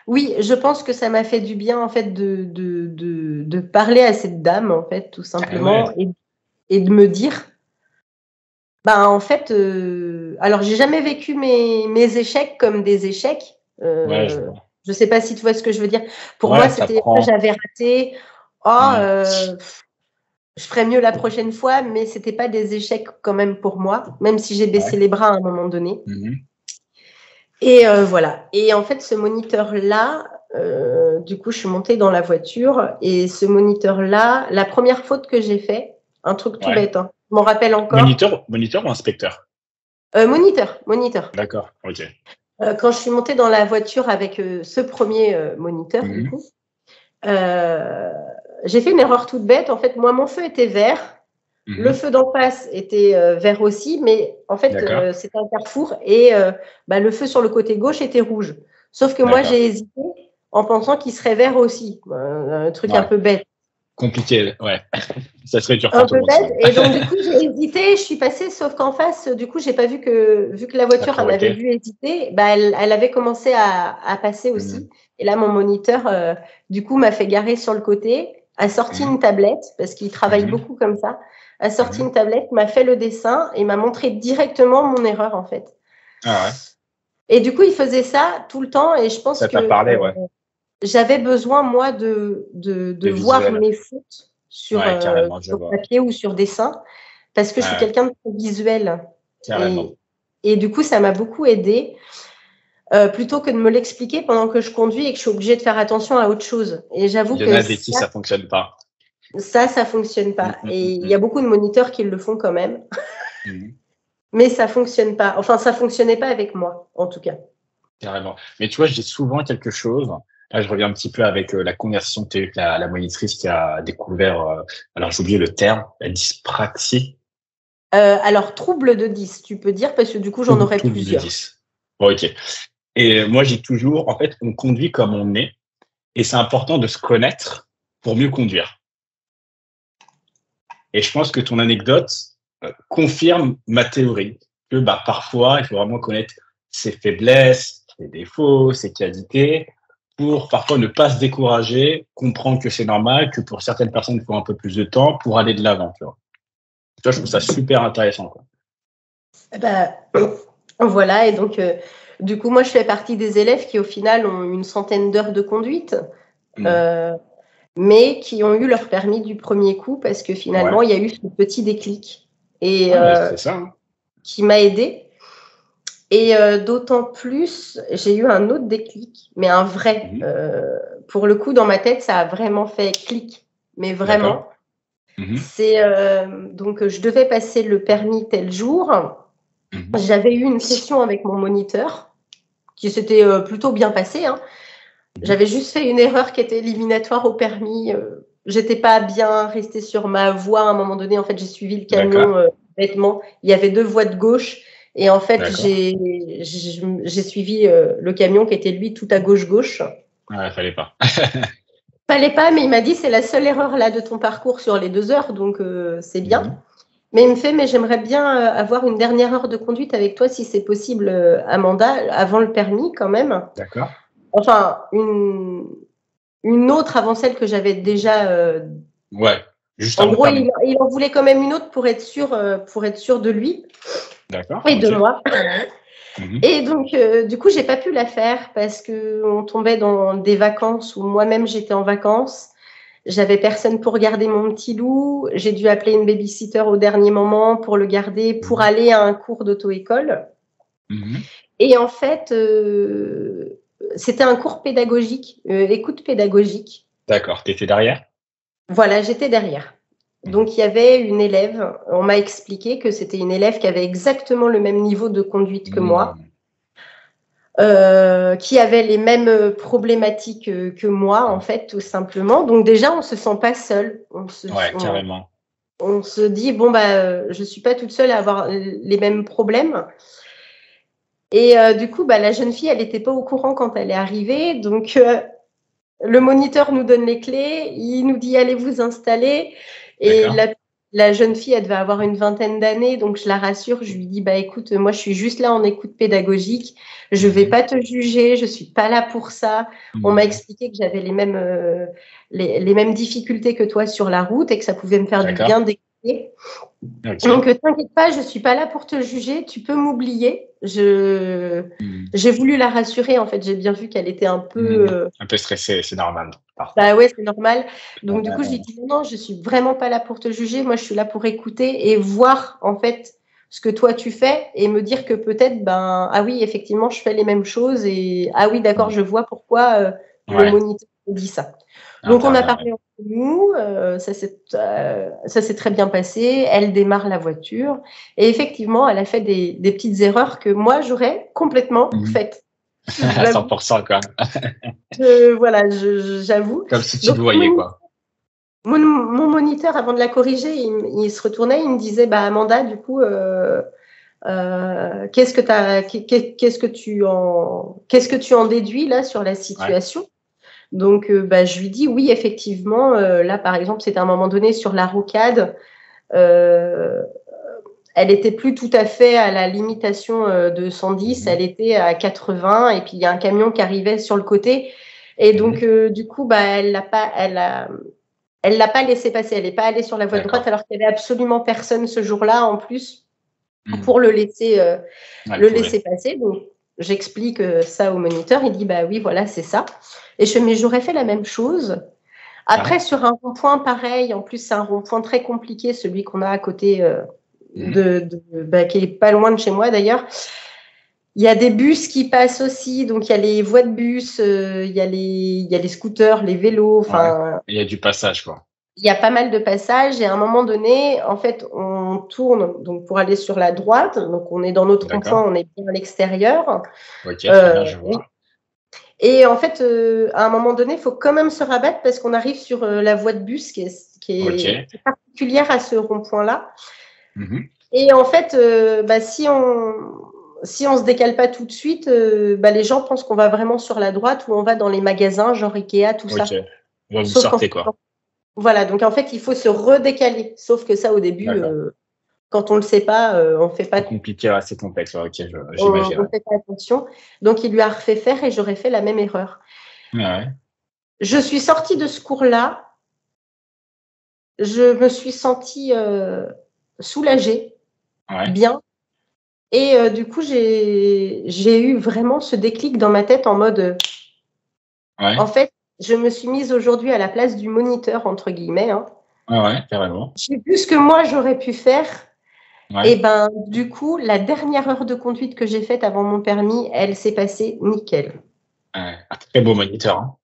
Oui, je pense que ça m'a fait du bien, en fait, de parler à cette dame, en fait, tout simplement, et de me dire, en fait, alors, j'ai jamais vécu mes échecs comme des échecs. Je sais pas si tu vois ce que je veux dire. Pour moi, c'était, j'avais raté. Je ferais mieux la prochaine fois, mais c'était pas des échecs quand même pour moi, même si j'ai baissé les bras à un moment donné. Et voilà. Et en fait, ce moniteur-là, du coup, je suis montée dans la voiture et ce moniteur-là, la première faute que j'ai fait, un truc tout bête, hein, je m'en rappelle encore. Moniteur ou inspecteur? Moniteur. D'accord, ok. Quand je suis montée dans la voiture avec ce premier moniteur, du coup, j'ai fait une erreur toute bête. En fait, moi, mon feu était vert. Le feu d'en face était vert aussi, mais en fait, c'était un carrefour et le feu sur le côté gauche était rouge. Sauf que moi, j'ai hésité en pensant qu'il serait vert aussi. Un truc un peu bête. Compliqué, ouais. Ça serait dur un peu bête. Et donc, du coup, j'ai hésité, je suis passée, sauf qu'en face, du coup, j'ai pas vu que la voiture en avait vu hésiter, elle avait commencé à passer aussi. Et là, mon moniteur, du coup, m'a fait garer sur le côté, a sorti une tablette, parce qu'il travaille beaucoup comme ça, a sorti une tablette, m'a fait le dessin et m'a montré directement mon erreur, en fait. Ah ouais. Et du coup, il faisait ça tout le temps et je pense ça t'a parlé, j'avais besoin, moi, de voir mes fautes sur papier ou sur dessin parce que je suis quelqu'un de très visuel. Et du coup, ça m'a beaucoup aidée. Plutôt que de me l'expliquer pendant que je conduis et que je suis obligée de faire attention à autre chose. Et j'avoue que avec qui ça fonctionne pas. Ça fonctionne pas. Et il y a beaucoup de moniteurs qui le font quand même. Mais ça fonctionne pas. Enfin, ça fonctionnait pas avec moi, en tout cas. Carrément. Mais tu vois, je dis souvent quelque chose. Là, je reviens un petit peu avec la conversation que tu as eue avec la monitrice qui a découvert, alors j'ai oublié le terme, la dyspraxie. Alors, trouble de 10, tu peux dire, parce que du coup, j'en aurais plusieurs. De 10. Bon, ok. Et moi, j'ai toujours, en fait, on conduit comme on est. Et c'est important de se connaître pour mieux conduire. Et je pense que ton anecdote confirme ma théorie. Que parfois, il faut vraiment connaître ses faiblesses, ses défauts, ses qualités, pour parfois ne pas se décourager, comprendre que c'est normal, que pour certaines personnes, il faut un peu plus de temps pour aller de l'avant. Tu vois, je trouve ça super intéressant, quoi. Voilà, et donc, du coup, moi, je fais partie des élèves qui, au final, ont une centaine d'heures de conduite, mais qui ont eu leur permis du premier coup parce que finalement, il y a eu ce petit déclic. et c'est ça, hein. Qui m'a aidée. Et d'autant plus, j'ai eu un autre déclic, mais un vrai. Pour le coup, dans ma tête, ça a vraiment fait clic, mais vraiment. C'est donc je devais passer le permis tel jour. J'avais eu une session avec mon moniteur qui s'était plutôt bien passée, hein. J'avais juste fait une erreur qui était éliminatoire au permis. J'étais pas bien restée sur ma voie à un moment donné. En fait, j'ai suivi le camion bêtement. Il y avait 2 voies de gauche. Et en fait, j'ai suivi le camion qui était lui tout à gauche. Ouais, fallait pas. Fallait pas, mais il m'a dit c'est la seule erreur là de ton parcours sur les 2 heures, donc c'est bien. Mais il me fait, mais j'aimerais bien avoir une dernière heure de conduite avec toi si c'est possible, Amanda, avant le permis quand même. D'accord. Enfin, une autre avant celle que j'avais déjà. Ouais. Juste en avant gros, le permis. il en voulait quand même une autre pour être sûr de lui. D'accord. Et de moi. Et donc, du coup, j'ai pas pu la faire parce que on tombait dans des vacances où moi-même j'étais en vacances. J'avais personne pour garder mon petit loup. J'ai dû appeler une babysitter au dernier moment pour le garder, pour aller à un cours d'auto-école. Et en fait, c'était un cours pédagogique, écoute pédagogique. D'accord. Tu étais derrière? Voilà, j'étais derrière. Donc, il y avait une élève. On m'a expliqué que c'était une élève qui avait exactement le même niveau de conduite que moi. Qui avait les mêmes problématiques que moi, en fait, tout simplement. Donc déjà, on se sent pas seul. Carrément. On se dit, bon, bah, je suis pas toute seule à avoir les mêmes problèmes. Et du coup, bah, la jeune fille, elle n'était pas au courant quand elle est arrivée. Donc, le moniteur nous donne les clés. Il nous dit, allez vous installer. Et la jeune fille, elle devait avoir une 20aine d'années, donc je la rassure, je lui dis, bah écoute, moi je suis juste là en écoute pédagogique, je vais pas te juger, je suis pas là pour ça. On m'a expliqué que j'avais les mêmes difficultés que toi sur la route et que ça pouvait me faire du bien d'écouter. Donc t'inquiète pas, je suis pas là pour te juger, tu peux m'oublier. J'ai voulu la rassurer, en fait, j'ai bien vu qu'elle était un peu stressée, c'est normal. Bah ouais, c'est normal. Donc du coup, je lui dis non, je suis vraiment pas là pour te juger. Moi, je suis là pour écouter et voir en fait ce que toi tu fais et me dire que peut-être, ben ah oui, effectivement, je fais les mêmes choses et ah oui, d'accord, je vois pourquoi le moniteur me dit ça. Donc on a parlé entre nous, ça s'est très bien passé. Elle démarre la voiture et effectivement, elle a fait des petites erreurs que moi j'aurais complètement faites. À 100% quand même. Voilà, j'avoue. Comme si tu le voyais, quoi. Mon moniteur, avant de la corriger, il se retournait, il me disait, bah Amanda, du coup, qu'est-ce que tu en déduis là sur la situation? Donc, bah, je lui dis oui, effectivement. Là, par exemple, c'était à un moment donné sur la rocade. Elle était plus tout à fait à la limitation de 110, elle était à 80 et puis il y a un camion qui arrivait sur le côté et donc du coup bah elle l'a pas laissé passer, elle n'est pas allée sur la voie de droite alors qu'il n'y avait absolument personne ce jour-là en plus pour le laisser passer. Donc j'explique ça au moniteur, il dit bah oui voilà c'est ça et mais j'aurais fait la même chose. Après sur un rond-point pareil, en plus c'est un rond-point très compliqué celui qu'on a à côté qui est pas loin de chez moi d'ailleurs. Il y a des bus qui passent aussi, donc il y a les voies de bus, il y a les scooters, les vélos. Enfin, il y a du passage, quoi. Il y a pas mal de passages et à un moment donné, en fait, on tourne donc pour aller sur la droite. Donc on est dans notre rond-point, on est bien à l'extérieur. Ok, très bien, je vois. Et en fait, à un moment donné, il faut quand même se rabattre parce qu'on arrive sur la voie de bus qui est particulière à ce rond-point-là. Et en fait, si on se décale pas tout de suite, les gens pensent qu'on va vraiment sur la droite ou on va dans les magasins, genre Ikea, tout ça. Vous sortez, quoi. Voilà, donc en fait, il faut se redécaler. Sauf que ça, au début, quand on le sait pas, on fait pas. C'est compliqué, c'est complexe. Ok, j'imagine. On fait pas attention. Donc, il lui a refait faire et j'aurais fait la même erreur. Je suis sortie de ce cours-là. Je me suis sentie soulagée, bien. Et du coup, j'ai eu vraiment ce déclic dans ma tête en mode. En fait, je me suis mise aujourd'hui à la place du moniteur, entre guillemets. Carrément. J'ai vu ce que moi, j'aurais pu faire. Ouais. Et ben, du coup, la dernière heure de conduite que j'ai faite avant mon permis, elle s'est passée nickel. Un très beau moniteur. Hein.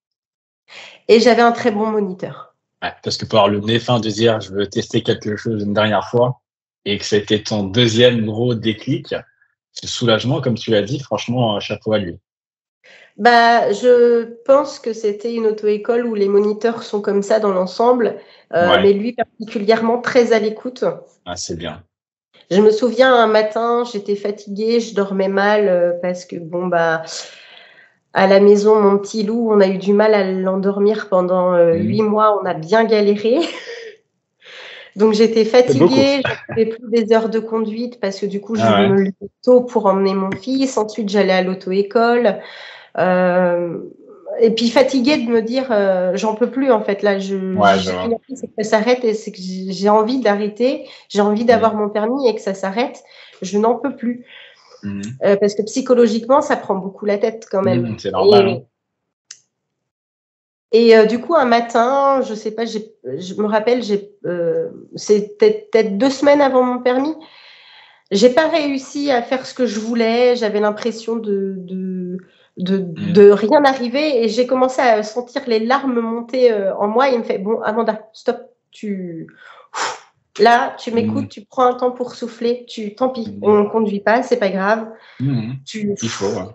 Et j'avais un très bon moniteur. Ouais, parce que pour avoir le nez fin de dire je veux tester quelque chose une dernière fois et que c'était ton deuxième gros déclic, ce soulagement, comme tu l'as dit, franchement, chapeau à lui. Bah, je pense que c'était une auto-école où les moniteurs sont comme ça dans l'ensemble, mais lui particulièrement très à l'écoute. Ah, c'est bien. Je me souviens un matin, j'étais fatiguée, je dormais mal parce que bon bah à la maison, mon petit loup, on a eu du mal à l'endormir pendant 8 mois, on a bien galéré. Donc j'étais fatiguée, je n'avais plus des heures de conduite parce que du coup je me levais tôt pour emmener mon fils. Ensuite j'allais à l'auto-école. Et puis fatiguée de me dire j'en peux plus en fait là, j'ai une envie, c'est que ça s'arrête et c'est que j'ai envie d'arrêter, j'ai envie d'avoir mon permis et que ça s'arrête, je n'en peux plus. Parce que psychologiquement ça prend beaucoup la tête quand même. C'est normal. Et du coup, un matin, je sais pas, je me rappelle, c'était peut-être 2 semaines avant mon permis. J'ai pas réussi à faire ce que je voulais. J'avais l'impression de rien arriver et j'ai commencé à sentir les larmes monter en moi. Il me fait bon, Amanda, stop, là, tu m'écoutes, tu prends un temps pour souffler. Tant pis, on conduit pas, c'est pas grave. Il faut. Ouais.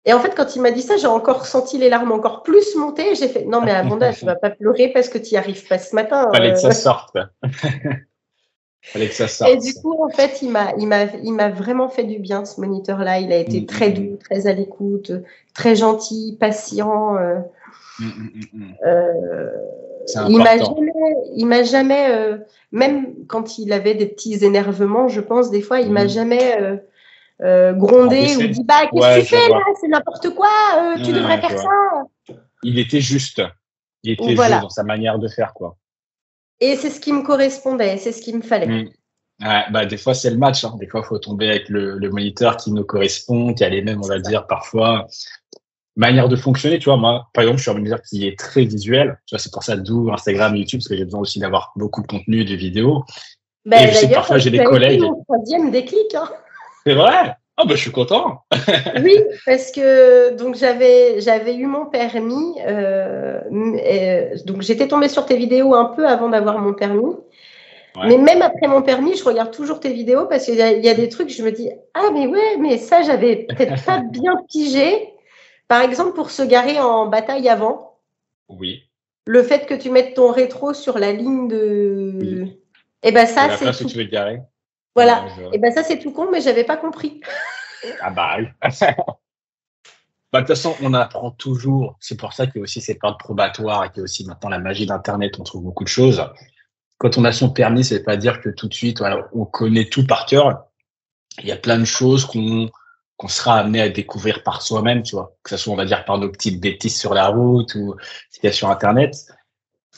Et en fait, quand il m'a dit ça, j'ai encore senti les larmes encore plus monter. J'ai fait non, mais Amanda, tu vas pas pleurer parce que tu n'y arrives pas ce matin. Fallait que ça sorte. Fallait que ça sorte. Et du coup, en fait, il m'a vraiment fait du bien, ce moniteur-là. Il a été très doux, très à l'écoute, très gentil, patient. Il m'a jamais, même quand il avait des petits énervements, je pense, des fois, il m'a jamais grondé ou dit bah qu'est-ce que tu fais là, c'est n'importe quoi, tu devrais faire ça. Il était juste. Il était juste dans sa manière de faire, quoi. Et c'est ce qui me correspondait, c'est ce qu'il me fallait. Ouais, bah, des fois, c'est le match. Hein. Des fois, il faut tomber avec le moniteur qui nous correspond, qui a les mêmes, on va dire, parfois, manière de fonctionner. Tu vois, moi, par exemple, je suis un moniteur qui est très visuel. Tu vois, c'est pour ça, d'où Instagram et YouTube, parce que j'ai besoin aussi d'avoir beaucoup de contenu, de vidéos. Bah, et je sais que parfois, j'ai des collègues. C'est mon 3e déclic. Hein. C'est vrai? Ah, bah, je suis content. Oui, parce que donc j'avais eu mon permis. Donc, j'étais tombée sur tes vidéos un peu avant d'avoir mon permis. Ouais. Mais même après mon permis, je regarde toujours tes vidéos parce qu'il y a des trucs, je me dis ah mais ouais, mais ça j'avais peut-être pas bien pigé. Par exemple, pour se garer en bataille avant. Oui. Le fait que tu mettes ton rétro sur la ligne de. Oui. Et ben ça c'est tout. Que tu veux te garer. Voilà. Et ben ça c'est tout con, mais j'avais pas compris. Ah bah oui. Bah, de toute façon, on apprend toujours. C'est pour ça qu'il y a aussi ces périodes probatoires et qu'il y a aussi maintenant la magie d'Internet. On trouve beaucoup de choses. Quand on a son permis, ça ne veut pas dire que tout de suite, voilà, on connaît tout par cœur. Il y a plein de choses qu'on sera amené à découvrir par soi-même, tu vois. Que ce soit, on va dire, par nos petites bêtises sur la route ou ce qu'il y a sur Internet.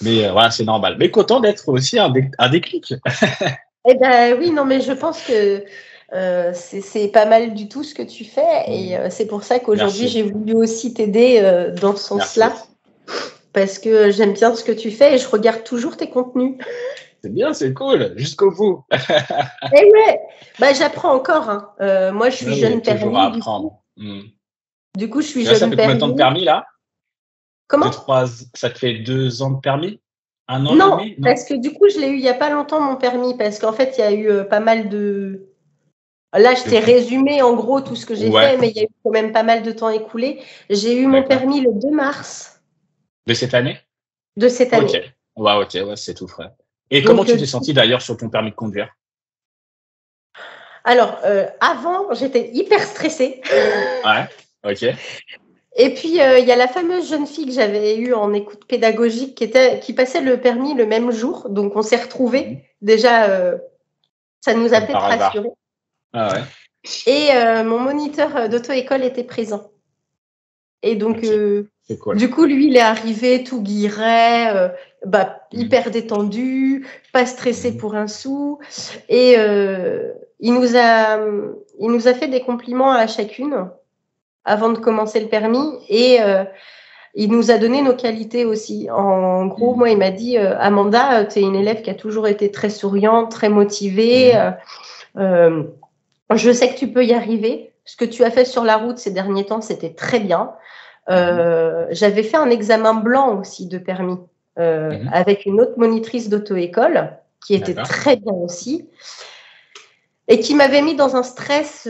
Mais voilà, c'est normal. Mais content d'être aussi un déclic. Eh ben oui, non, mais je pense que c'est pas mal du tout ce que tu fais. Et c'est pour ça qu'aujourd'hui, j'ai voulu aussi t'aider dans ce sens-là. Parce que j'aime bien ce que tu fais et je regarde toujours tes contenus. C'est bien, c'est cool, jusqu'au bout. Et ouais, bah, j'apprends encore. Hein. Moi, je suis jeune permis. À apprendre. Du coup, je suis jeune permis. Ça fait combien de temps de permis, là? Comment? Ça te fait 2 ans de permis? 1 an non, et demi? Non, parce que du coup, je l'ai eu il n'y a pas longtemps, mon permis. Parce qu'en fait, il y a eu pas mal de... Là, je t'ai résumé en gros tout ce que j'ai fait, mais il y a eu quand même pas mal de temps écoulé. J'ai eu mon permis le 2 mars. De cette année? De cette année. Ok, ouais, c'est tout frais. Et donc, comment tu t'es senti d'ailleurs sur ton permis de conduire? Alors, avant, j'étais hyper stressée. Ouais, ok. Et puis, il y a la fameuse jeune fille que j'avais eue en écoute pédagogique qui passait le permis le même jour. Donc, on s'est retrouvés. Déjà, ça nous a peut-être rassurés. Ah ouais. Et mon moniteur d'auto-école était présent. Et donc, cool. Du coup, lui, il est arrivé tout guiré, hyper détendu, pas stressé pour un sou. Et il nous a fait des compliments à chacune avant de commencer le permis. Et il nous a donné nos qualités aussi. En gros, moi, il m'a dit, Amanda, tu es une élève qui a toujours été très souriante, très motivée. Je sais que tu peux y arriver. Ce que tu as fait sur la route ces derniers temps, c'était très bien. J'avais fait un examen blanc aussi de permis avec une autre monitrice d'auto-école qui était très bien aussi et qui m'avait mis dans un stress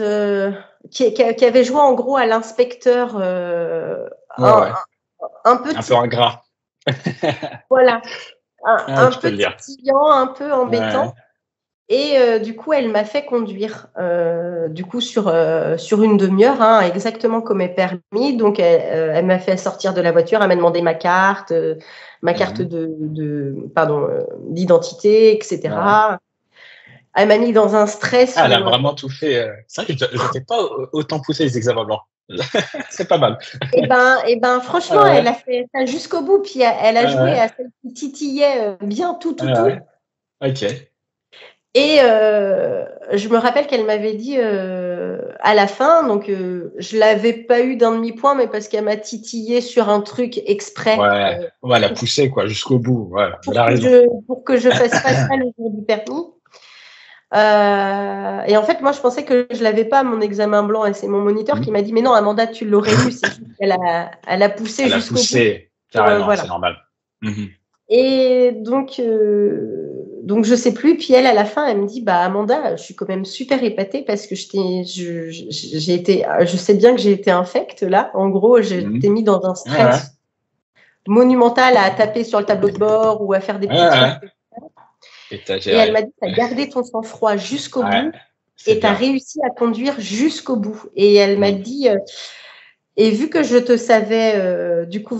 qui avait joué en gros à l'inspecteur un peu ingrat. Voilà, un peu titillant, un peu embêtant. Et du coup, elle m'a fait conduire du coup sur une demi-heure, exactement comme est permis. Donc, elle m'a fait sortir de la voiture, elle m'a demandé ma carte d'identité, etc. Elle m'a mis dans un stress. Elle a vraiment tout fait. C'est vrai que je n'étais pas autant poussé les examens blancs. C'est pas mal. Et ben, franchement, elle a fait ça jusqu'au bout. Puis elle a joué à celle qui titillait bien tout. Ok. Et je me rappelle qu'elle m'avait dit à la fin, donc je l'avais pas eu d'un demi-point, mais parce qu'elle m'a titillé sur un truc exprès. Elle a poussé quoi jusqu'au bout. Pour que je fasse pas ça le jour du permis. Et en fait, moi, je pensais que je l'avais pas mon examen blanc, et c'est mon moniteur qui m'a dit, mais non, Amanda, tu l'aurais eu. C'est juste qu'elle a poussé jusqu'au bout. Carrément, c'est normal. Et donc je sais plus. Puis elle, à la fin, elle me dit, bah Amanda, je suis quand même super épatée parce que je sais bien que j'ai été infecte là. En gros, j'étais mis dans un stress monumental à taper sur le tableau de bord ou à faire des petits trucs. Et elle m'a dit, tu as gardé ton sang-froid jusqu'au bout et tu as réussi à conduire jusqu'au bout. Et elle m'a dit, et vu que je te savais, du coup,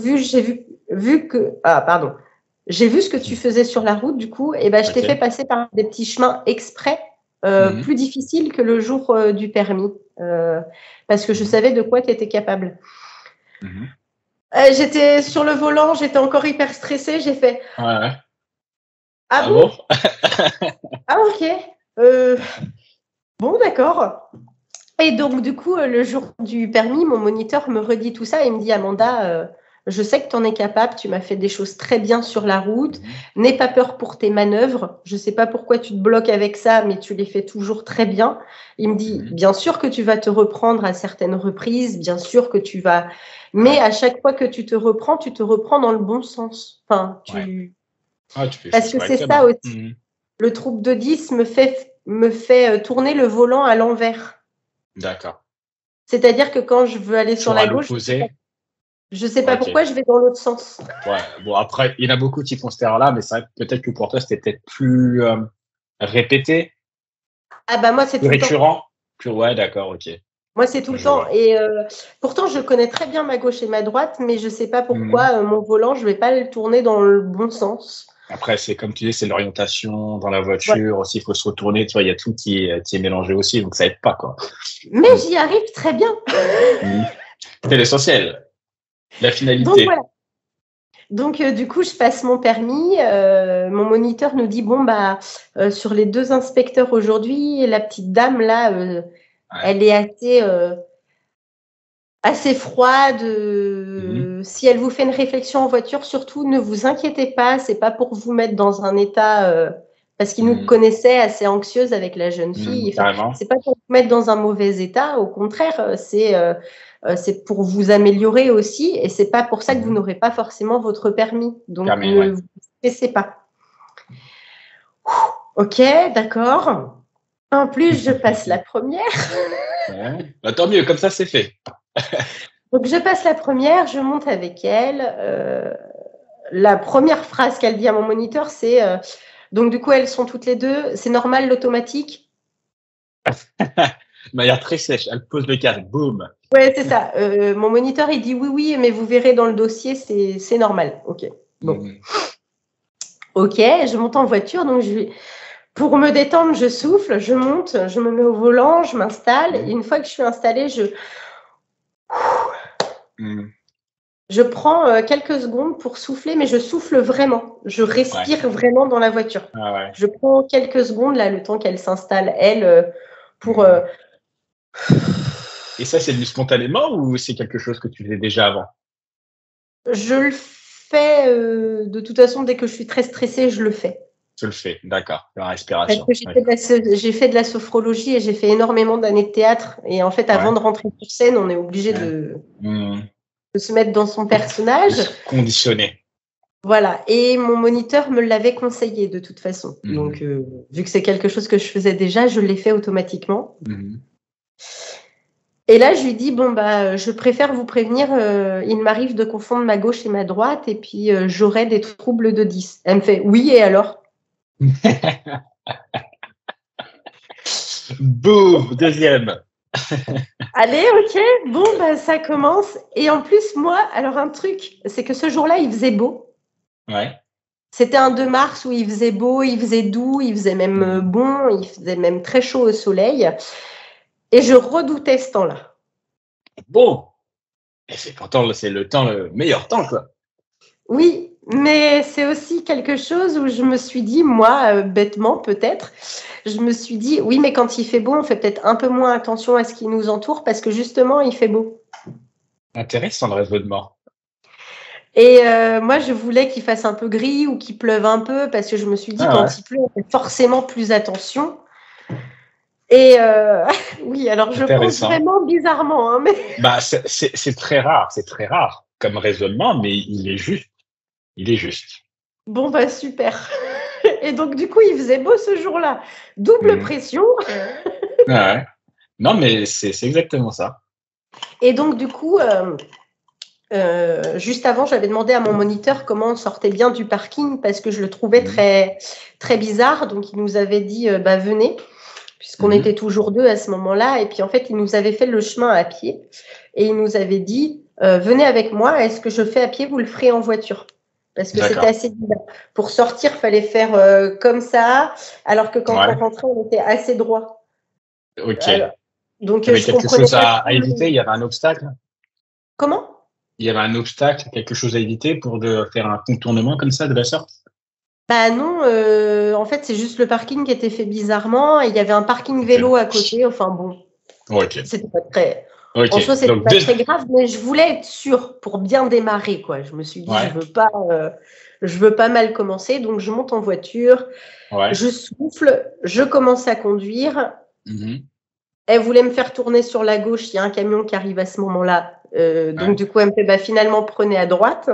j'ai vu ce que tu faisais sur la route, du coup, et ben, je t'ai fait passer par des petits chemins exprès plus difficiles que le jour du permis, parce que je savais de quoi tu étais capable. J'étais sur le volant, j'étais encore hyper stressée, j'ai fait Ah bon? Ah ok. Bon, d'accord. Et donc, du coup, le jour du permis, mon moniteur me redit tout ça et me dit, Amanda, je sais que tu en es capable, tu m'as fait des choses très bien sur la route, n'aie pas peur pour tes manœuvres, je ne sais pas pourquoi tu te bloques avec ça, mais tu les fais toujours très bien. Il me dit, bien sûr que tu vas te reprendre à certaines reprises, bien sûr que tu vas... Mais à chaque fois que tu te reprends dans le bon sens. Enfin, parce que c'est ça aussi. Le trouble de 10 me fait tourner le volant à l'envers. D'accord. C'est-à-dire que quand je veux aller sur la gauche, je sais pas pourquoi je vais dans l'autre sens. Bon, après, il y en a beaucoup qui font cette erreur-là, mais c'est vrai que peut-être que pour toi, c'était peut-être plus répété. Ah bah moi, c'est plus récurrent. D'accord, ok. Moi, c'est tout le temps. Et pourtant, je connais très bien ma gauche et ma droite, mais je sais pas pourquoi mon volant, je vais pas le tourner dans le bon sens. Après, c'est comme tu dis, c'est l'orientation dans la voiture aussi. Il faut se retourner. Tu vois, il y a tout qui est mélangé aussi, donc ça aide pas, quoi. Mais j'y arrive très bien. C'est l'essentiel. La finalité. Donc voilà. Donc du coup, je passe mon permis. Mon moniteur nous dit bon bah sur les 2 inspecteurs aujourd'hui, la petite dame là, elle est assez froide. Si elle vous fait une réflexion en voiture, surtout ne vous inquiétez pas, c'est pas pour vous mettre dans un état parce qu'il nous connaissait assez anxieuse avec la jeune fille. C'est pas pour vous mettre dans un mauvais état, au contraire, c'est pour vous améliorer aussi, et c'est pas pour ça que vous n'aurez pas forcément votre permis. Donc ne vous stressez pas. Ok, d'accord. En plus, je passe la première. Bah, tant mieux, comme ça c'est fait. Donc je passe la première, je monte avec elle. La première phrase qu'elle dit à mon moniteur, c'est donc du coup elles sont toutes les deux. C'est normal l'automatique. De manière très sèche, elle pose le casque, boum. Ouais, c'est ça. Mon moniteur, il dit oui, mais vous verrez dans le dossier, c'est normal. Ok. Bon. Ok, je monte en voiture, donc pour me détendre, je souffle, je monte, je me mets au volant, je m'installe. Et une fois que je suis installée, je prends quelques secondes pour souffler, mais je souffle vraiment. Je respire vraiment dans la voiture. Je prends quelques secondes, là, le temps qu'elle s'installe, elle, pour... Et ça, c'est venu spontanément ou c'est quelque chose que tu faisais déjà avant? Je le fais, de toute façon, dès que je suis très stressée, je le fais. Tu le fais, d'accord, la Parce respiration. que j'ai fait de la sophrologie et j'ai fait énormément d'années de théâtre. Et en fait, avant de rentrer sur scène, on est obligé de se mettre dans son personnage. Conditionné. Voilà. Et mon moniteur me l'avait conseillé de toute façon. Donc, vu que c'est quelque chose que je faisais déjà, je l'ai fait automatiquement. Et là, je lui dis, bon, je préfère vous prévenir, il m'arrive de confondre ma gauche et ma droite, et puis j'aurai des troubles de 10. Elle me fait, oui, et alors? Boum, deuxième. Allez, ok, bon, ça commence. Et en plus, moi, alors un truc, c'est que ce jour-là, il faisait beau. Ouais. C'était un 2 mars où il faisait beau, il faisait doux, il faisait même bon, il faisait même très chaud au soleil. Et je redoutais ce temps-là. Bon. Et c'est pourtant, c'est le meilleur temps, quoi. Oui, mais c'est aussi quelque chose où je me suis dit, moi, bêtement peut-être, je me suis dit, oui, mais quand il fait beau, on fait peut-être un peu moins attention à ce qui nous entoure parce que justement, il fait beau. Intéressant le raisonnement. Et moi, je voulais qu'il fasse un peu gris ou qu'il pleuve un peu parce que je me suis dit, quand il pleut, on fait forcément plus attention. Et oui, alors je pense vraiment bizarrement. Hein, mais... c'est très rare comme raisonnement, mais il est juste. Il est juste. Bon, super. Et donc, du coup, il faisait beau ce jour-là. Double pression. Ouais. Non, mais c'est exactement ça. Et donc, du coup, juste avant, j'avais demandé à mon moniteur comment on sortait bien du parking parce que je le trouvais très, très bizarre. Donc, il nous avait dit, venez, puisqu'on était toujours deux à ce moment-là. Et puis, en fait, il nous avait fait le chemin à pied. Et il nous avait dit, venez avec moi. Est-ce que je fais à pied? Vous le ferez en voiture. Parce que c'était assez bizarre. Pour sortir, il fallait faire comme ça, alors que quand on rentrait, on était assez droit. Ok. Alors, donc, il y avait quelque chose à éviter? Il y avait un obstacle? Comment? Il y avait un obstacle, quelque chose à éviter pour faire un contournement comme ça, de la sorte? Non, en fait, c'est juste le parking qui était fait bizarrement. Et il y avait un parking vélo à côté. Enfin bon, c'était pas très... En soi, c'était pas très grave, mais je voulais être sûre pour bien démarrer, quoi. Je me suis dit, je veux pas mal commencer, donc je monte en voiture, je souffle, je commence à conduire. Elle voulait me faire tourner sur la gauche, il y a un camion qui arrive à ce moment-là. Donc du coup, elle me fait, finalement, prenez à droite.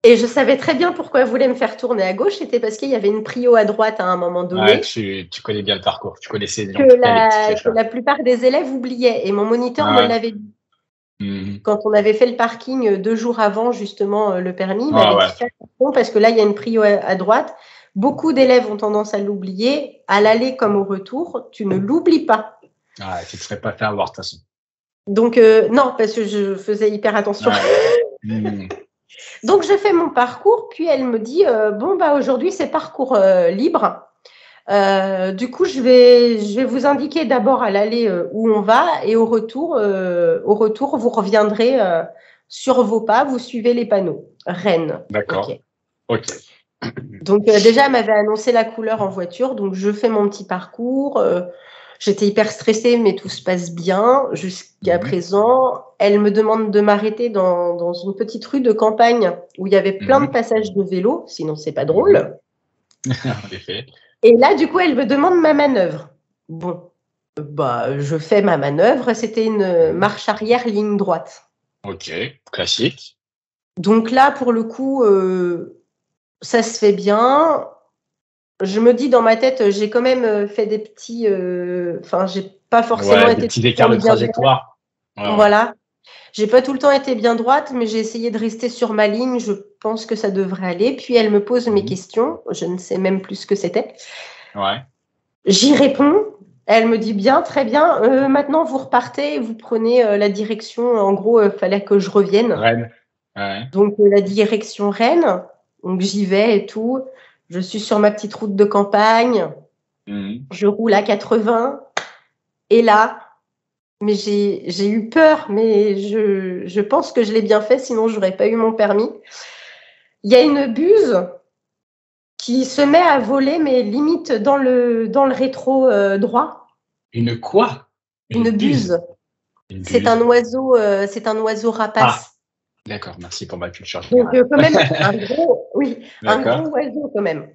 Et je savais très bien pourquoi elle voulait me faire tourner à gauche, c'était parce qu'il y avait une prio à droite à un moment donné. Ouais, tu connais bien le parcours, tu connaissais que la plupart des élèves oubliaient. Et mon moniteur me l'avait dit. Quand on avait fait le parking 2 jours avant, justement, le permis, il m'avait dit fais attention parce que là, il y a une prio à droite. Beaucoup d'élèves ont tendance à l'oublier. À l'aller comme au retour, tu ne l'oublies pas. Ah, tu ne te serais pas fait avoir de toute façon. Donc, non, parce que je faisais hyper attention. Donc, je fais mon parcours, puis elle me dit aujourd'hui, c'est parcours libre. Du coup, je vais vous indiquer d'abord à l'aller où on va et au retour, vous reviendrez sur vos pas, vous suivez les panneaux. Rennes. D'accord. Ok. Donc, déjà, elle m'avait annoncé la couleur en voiture, donc je fais mon petit parcours. J'étais hyper stressée, mais tout se passe bien jusqu'à présent. Elle me demande de m'arrêter dans une petite rue de campagne où il y avait plein de passages de vélo, sinon c'est pas drôle. En effet. Et là, du coup, elle me demande ma manœuvre. Bon, je fais ma manœuvre. C'était une marche arrière ligne droite. Ok, classique. Donc là, pour le coup, ça se fait bien. Je me dis dans ma tête, j'ai quand même fait des petits... j'ai pas forcément été... des petits écarts de trajectoire. Voilà. J'ai pas tout le temps été bien droite, mais j'ai essayé de rester sur ma ligne. Je pense que ça devrait aller. Puis elle me pose mes questions. Je ne sais même plus ce que c'était. J'y réponds. Elle me dit bien, très bien. Maintenant, vous repartez et vous prenez la direction. En gros, il fallait que je revienne. Rennes. Donc, la direction Rennes. Donc, j'y vais et tout. Je suis sur ma petite route de campagne. Je roule à 80. Et là, mais j'ai eu peur, mais je pense que je l'ai bien fait, sinon je n'aurais pas eu mon permis. Il y a une buse qui se met à voler, mais limite dans le rétro droit. Une quoi? Une buse. C'est un oiseau rapace. D'accord, merci pour ma culture Donc, générale. quand même, un D'accord, gros oiseau quand même,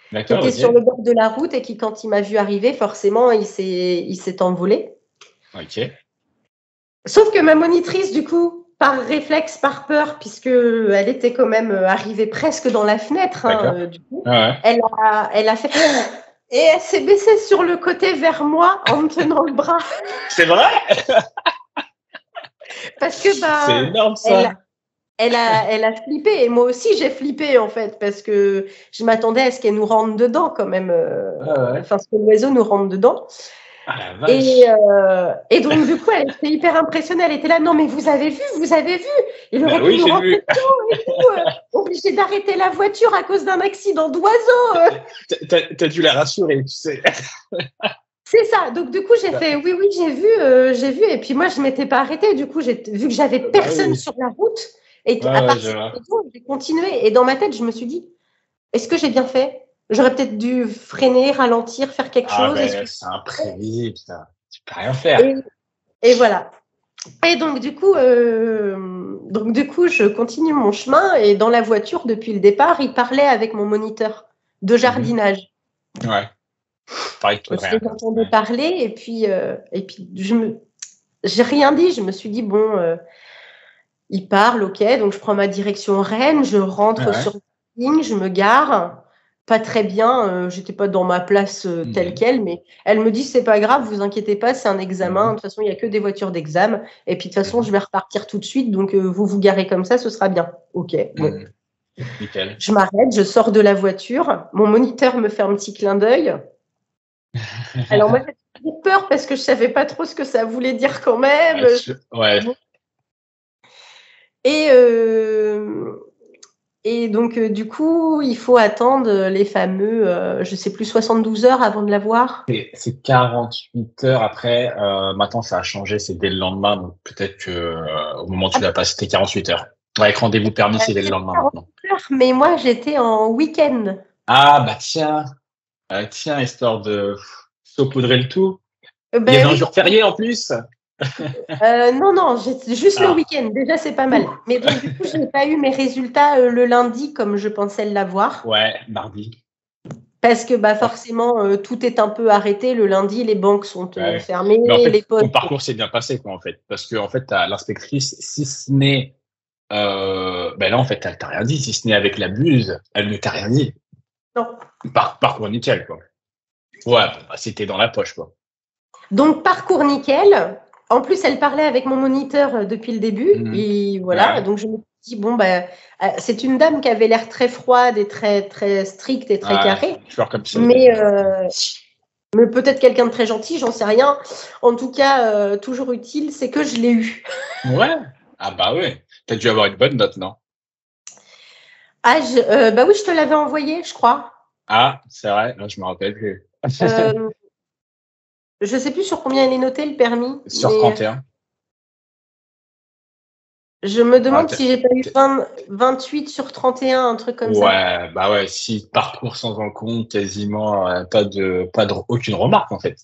qui d'accord, était sur ok. le bord de la route et qui, quand il m'a vu arriver, forcément, il s'est envolé. Ok, Sauf que ma monitrice, du coup, par réflexe, par peur, puisque elle était quand même arrivée presque dans la fenêtre, d'accord. du coup, Ouais. elle a fait et elle s'est baissée sur le côté vers moi en me tenant le bras C'est vrai? parce que C'est bah énorme elle, ça. elle a flippé et moi aussi j'ai flippé en fait parce que je m'attendais à ce qu'elle nous rentre dedans quand même, Ouais. enfin ce que l'oiseau nous rentre dedans. Ah la vache. Et donc, du coup, elle était hyper impressionnée. Elle était là, non, mais vous avez vu, vous avez vu. Il Bah aurait pu oui, nous j'ai rentrer vu. dedans et tout. Obligé d'arrêter la voiture à cause d'un accident d'oiseau. T'as dû la rassurer, tu sais. C'est ça. Donc, du coup, j'ai fait, oui, oui, j'ai vu. Et puis, moi, je ne m'étais pas arrêtée. Du coup, vu que j'avais Bah personne oui. sur la route, et Ouais, à ouais, je partir vois. de là, j'ai continué. Et dans ma tête, je me suis dit, est-ce que j'ai bien fait? J'aurais peut-être dû freiner, ralentir, faire quelque Ah chose. ben c'est imprévisible, ça. Tu peux rien faire. Et, et voilà. Et donc du coup, je continue mon chemin et dans la voiture, depuis le départ, il parlait avec mon moniteur de Mhm. jardinage. Ouais. Pareil que Je les rien, quoi. entendais Ouais. parler et puis j'ai rien dit. Je me suis dit bon, il parle, ok. Donc je prends ma direction Rennes, je rentre Ouais. sur le parking, je me gare. Pas très bien, j'étais pas dans ma place telle Mhm. quelle, mais elle me dit c'est pas grave, vous inquiétez pas, c'est un examen. De Mhm. toute façon, il y a que des voitures d'examen. Et puis de toute façon, Mhm. je vais repartir tout de suite, donc vous vous garez comme ça, ce sera bien. Ok, bon. Mhm. Nickel. Je m'arrête, je sors de la voiture. Mon moniteur me fait un petit clin d'œil. Alors moi, j'ai peur parce que je savais pas trop ce que ça voulait dire quand même. Ouais. Bon. Et, euh, et donc, du coup, il faut attendre les fameux, je sais plus, 72 heures avant de la voir. C'est 48 heures après. Maintenant, ça a changé. C'est dès le lendemain. Donc, peut-être que au moment où tu Ah, l'as passé, c'était 48 heures. Ouais, avec rendez-vous permis, c'est dès le c'est lendemain maintenant. 48 heures, mais moi, j'étais en week-end. Ah, bah tiens. Tiens, histoire de saupoudrer le tout. Il y Ben avait un oui. jour férié en plus. Non, non, juste le Ah. week-end. Déjà, c'est pas mal. Mais donc, du coup, je n'ai pas eu mes résultats le lundi comme je pensais l'avoir. Ouais, mardi. Parce que bah, Ouais. forcément, tout est un peu arrêté. Le lundi, les banques sont Ouais. fermées, Mais en les fait, ton postes. parcours s'est bien passé, quoi, en fait. Parce que, en fait, l'inspectrice, si ce n'est, ben là, en fait, elle t'a rien dit. Si ce n'est avec la buse, elle ne t'a rien dit. Non. Parcours nickel, quoi. Ouais, bon, bah, c'était dans la poche, quoi. Donc, parcours nickel. En plus, elle parlait avec mon moniteur depuis le début. Mhm. Et voilà. Ouais. Donc, je me suis dit, bon, bah, c'est une dame qui avait l'air très froide et très, très stricte et très Ouais. carrée. Toujours comme ça au Mais, début, ouais. mais peut-être quelqu'un de très gentil, j'en sais rien. En tout cas, toujours utile, c'est que je l'ai eu. Ouais. Ah, bah ouais. T'as dû avoir une bonne note, non? Ah, bah oui, je te l'avais envoyé, je crois. Ah, c'est vrai. Là, je me rappelle plus. Euh, je sais plus sur combien il est noté le permis, Sur mais 31. je me Ah, demande si j'ai pas eu 28 sur 31, un truc comme ça. ouais, bah ouais, si parcours sans encombre, quasiment aucune remarque en fait.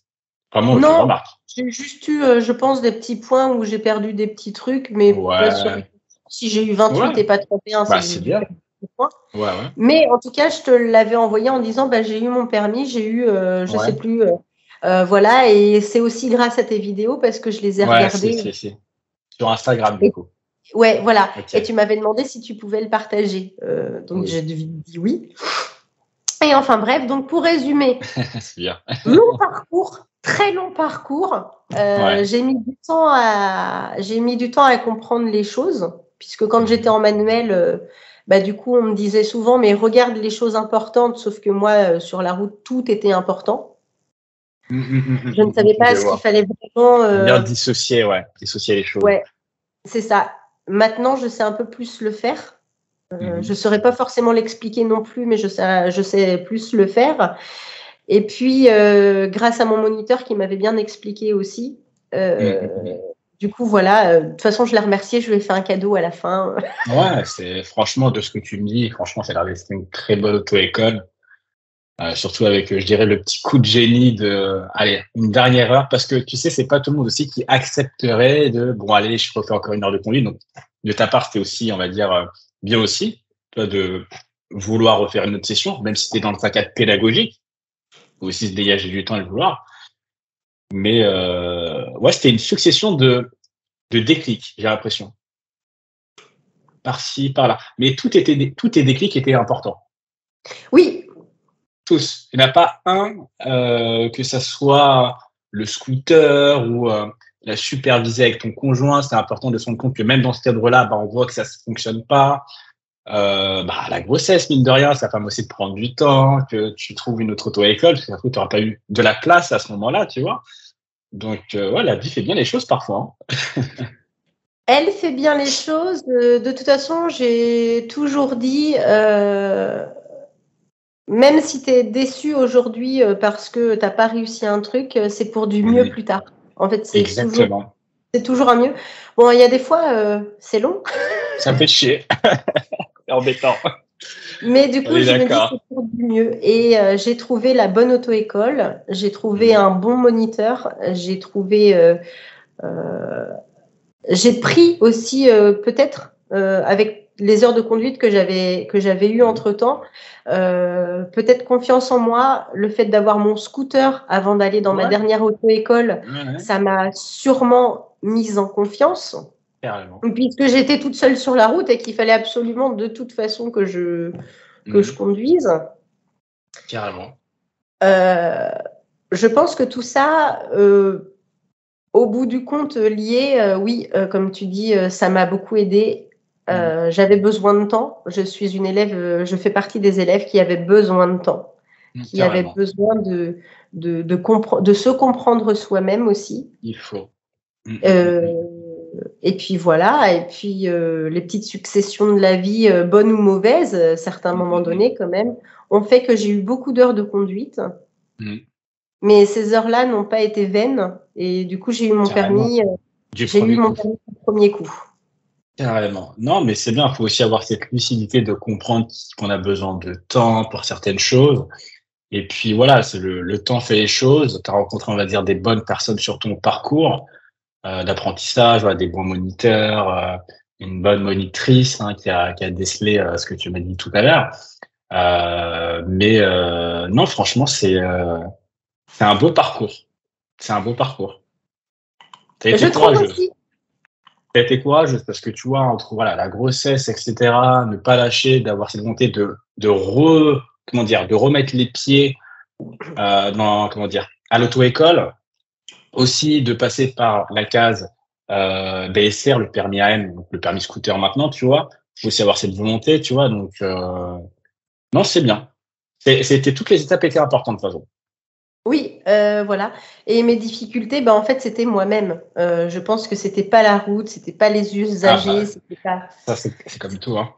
Vraiment aucune Non, remarque. j'ai juste eu, je pense, des petits points où j'ai perdu des petits trucs, mais pas sur. Ouais, Si j'ai eu 28 ouais, et pas 31, c'est bah que j'ai c'est dû bien. perdre des points. Ouais, ouais, Mais en tout cas, je te l'avais envoyé en disant, bah, j'ai eu mon permis, j'ai eu, je sais ouais, plus, voilà, et c'est aussi grâce à tes vidéos parce que je les ai ouais, regardées. si. Sur Instagram du Et, coup. ouais, voilà. Ok. Et tu m'avais demandé si tu pouvais le partager. Donc Oui, j'ai dit oui. Et enfin bref, donc pour résumer, c'est bien. long parcours, très long parcours. Ouais. J'ai mis du temps à comprendre les choses, puisque quand j'étais Mhm. en manuel, bah, du coup, on me disait souvent, mais regarde les choses importantes, sauf que moi, sur la route, tout était important. Je ne savais Je pas ce qu'il vois. fallait vraiment. Bien dissocier, ouais, dissocier les choses. Ouais, c'est ça. Maintenant, je sais un peu plus le faire. Je Mhm. ne saurais pas forcément l'expliquer non plus, mais je sais plus le faire. Et puis, grâce à mon moniteur qui m'avait bien expliqué aussi, euh, Mhm. du coup, voilà, de toute façon, je l'ai remercié, je lui ai fait un cadeau à la fin. Ouais, c'est franchement de ce que tu me dis, franchement, ça a l'air d'être une très bonne auto-école. Surtout avec, je dirais, le petit coup de génie de, allez, une dernière heure, parce que tu sais, c'est pas tout le monde aussi qui accepterait de, bon, allez, je refais encore une heure de conduite. Donc, de ta part, c'était aussi, on va dire, bien aussi, toi, de vouloir refaire une autre session, même si c'était dans un cadre pédagogique, faut aussi se dégager du temps et le vouloir. Mais ouais, c'était une succession de déclics, j'ai l'impression. Par-ci, par-là. Mais tous tes déclics étaient importants. Oui. Tous. Il n'y en a pas un, que ça soit le scooter ou la superviser avec ton conjoint. C'est important de se rendre compte que même dans ce cadre-là, on voit que ça ne fonctionne pas. La grossesse, mine de rien, ça permet aussi de prendre du temps, que tu trouves une autre auto-école, parce que tu n'auras pas eu de la place à ce moment-là, tu vois. Donc, ouais, la vie fait bien les choses parfois. Hein. Elle fait bien les choses. De toute façon, j'ai toujours dit, même si tu es déçu aujourd'hui parce que tu n'as pas réussi un truc, c'est pour du mieux plus tard. En fait, c'est toujours un mieux. Bon, il y a des fois, c'est long. Ça me fait chier. C'est embêtant. Mais du coup, je me dis c'est pour du mieux. Et j'ai trouvé la bonne auto-école. J'ai trouvé un bon moniteur. J'ai trouvé... j'ai pris aussi peut-être avec les heures de conduite que j'avais eues entre-temps, peut-être confiance en moi, le fait d'avoir mon scooter avant d'aller dans ma dernière auto-école, ça m'a sûrement mise en confiance. Carrément. Puisque j'étais toute seule sur la route et qu'il fallait absolument de toute façon que je conduise. Carrément. Je pense que tout ça, au bout du compte, lié, oui, comme tu dis, ça m'a beaucoup aidée. J'avais besoin de temps. Je suis une élève, je fais partie des élèves qui avaient besoin de temps, qui avaient besoin de se comprendre soi-même aussi. Il faut. Et puis voilà, et puis les petites successions de la vie, bonnes ou mauvaises, à certains moments donnés quand même, ont fait que j'ai eu beaucoup d'heures de conduite. Mais ces heures-là n'ont pas été vaines. Et du coup, j'ai eu mon permis. J'ai eu mon permis du premier coup. Carrément. Non, mais c'est bien. Il faut aussi avoir cette lucidité de comprendre qu'on a besoin de temps pour certaines choses. Et puis voilà, c'est le temps fait les choses. Tu as rencontré, on va dire, des bonnes personnes sur ton parcours d'apprentissage, des bons moniteurs, une bonne monitrice qui a décelé ce que tu m'as dit tout à l'heure. Mais non, franchement, c'est un beau parcours. C'est un beau parcours. T'as été courageuse. T'as été courageuse parce que tu vois, entre la grossesse, etc., ne pas lâcher, d'avoir cette volonté de remettre les pieds à l'auto-école, aussi de passer par la case BSR, le permis AM, donc le permis scooter maintenant, tu vois. Il faut aussi avoir cette volonté, tu vois. Donc non, c'est bien. Toutes les étapes étaient importantes de toute façon. Oui, voilà. Et mes difficultés, en fait, c'était moi-même. Je pense que c'était pas la route, c'était pas les usagers, c'était pas. Ça, c'est comme tout, hein.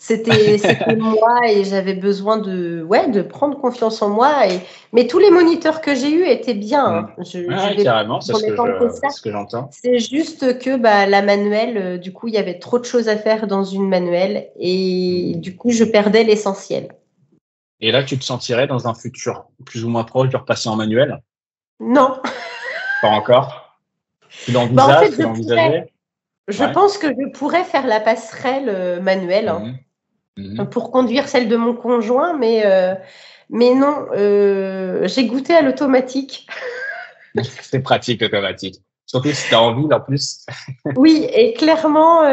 C'était moi et j'avais besoin de prendre confiance en moi. Mais tous les moniteurs que j'ai eus étaient bien. Hein. Carrément, c'est ce que j'entends. C'est juste que la manuelle, du coup, il y avait trop de choses à faire dans une manuelle et du coup, je perdais l'essentiel. Et là, tu te sentirais dans un futur plus ou moins proche de repasser en manuel? Non. Pas encore? Tu l'envisages, tu l'envisageais? Je pense que je pourrais faire la passerelle manuelle pour conduire celle de mon conjoint, mais non, j'ai goûté à l'automatique. C'est pratique, l'automatique. Surtout si tu as envie, en plus. Oui, et clairement,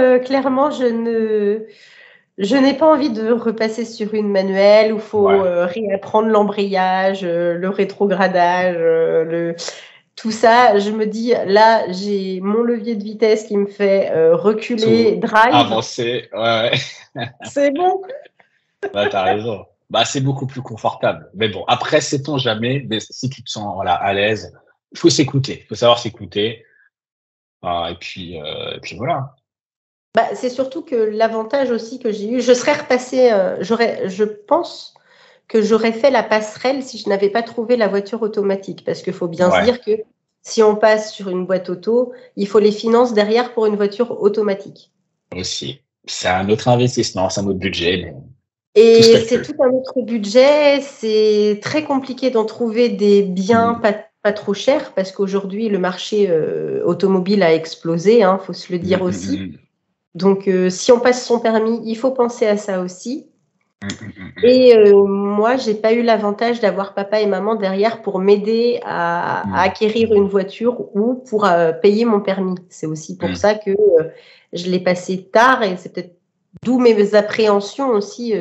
je n'ai pas envie de repasser sur une manuelle où il faut réapprendre l'embrayage, le rétrogradage, tout ça. Je me dis, là, j'ai mon levier de vitesse qui me fait reculer, drive. Avancer, ouais. C'est bon. T'as raison. C'est beaucoup plus confortable. Mais bon, après, sait-on jamais, mais si tu te sens à l'aise, il faut s'écouter. Il faut savoir s'écouter. Et puis voilà. C'est surtout que l'avantage aussi que j'ai eu, je serais repassée, je pense que j'aurais fait la passerelle si je n'avais pas trouvé la voiture automatique. Parce qu'il faut bien se dire que si on passe sur une boîte auto, il faut les finances derrière pour une voiture automatique. Aussi. C'est un autre investissement, c'est un autre budget. Mais... Et c'est tout un autre budget. C'est très compliqué d'en trouver des biens pas trop chers parce qu'aujourd'hui, le marché automobile a explosé, faut se le dire aussi. Donc, si on passe son permis, il faut penser à ça aussi. Et moi, j'ai pas eu l'avantage d'avoir papa et maman derrière pour m'aider à acquérir une voiture ou pour payer mon permis. C'est aussi pour ça que je l'ai passé tard et c'est peut-être d'où mes appréhensions aussi.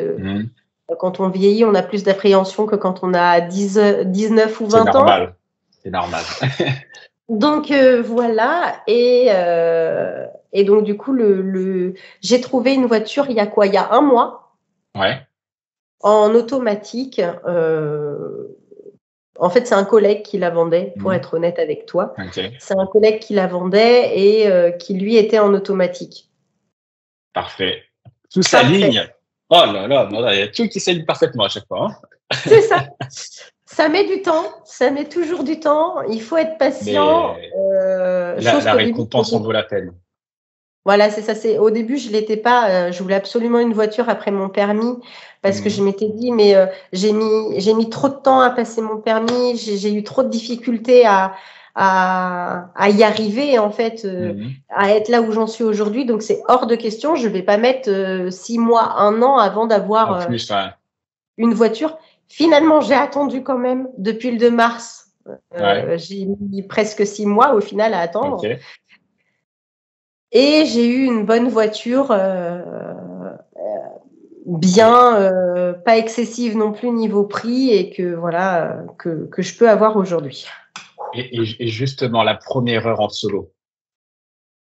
Quand on vieillit, on a plus d'appréhension que quand on a 19 ou 20 ans. C'est normal. Donc voilà, et donc du coup, j'ai trouvé une voiture il y a un mois. Ouais. En automatique. En fait, c'est un collègue qui la vendait, pour être honnête avec toi. Okay. C'est un collègue qui la vendait et qui, lui, était en automatique. Parfait. Tout s'aligne. Oh là là, il y a tout qui s'aligne parfaitement à chaque fois. Hein. C'est ça. Ça met du temps. Ça met toujours du temps. Il faut être patient. La récompense en vaut la peine. Voilà, c'est ça. Au début, je l'étais pas. Je voulais absolument une voiture après mon permis parce que je m'étais dit, mais j'ai mis trop de temps à passer mon permis. J'ai eu trop de difficultés à y arriver, en fait, à être là où j'en suis aujourd'hui. Donc, c'est hors de question. Je vais pas mettre 6 mois, 1 an avant d'avoir une voiture. Finalement, j'ai attendu quand même depuis le 2 mars. J'ai mis presque 6 mois au final à attendre. Okay. Et j'ai eu une bonne voiture, bien, pas excessive non plus niveau prix et que voilà que je peux avoir aujourd'hui. Et justement, la première heure en solo.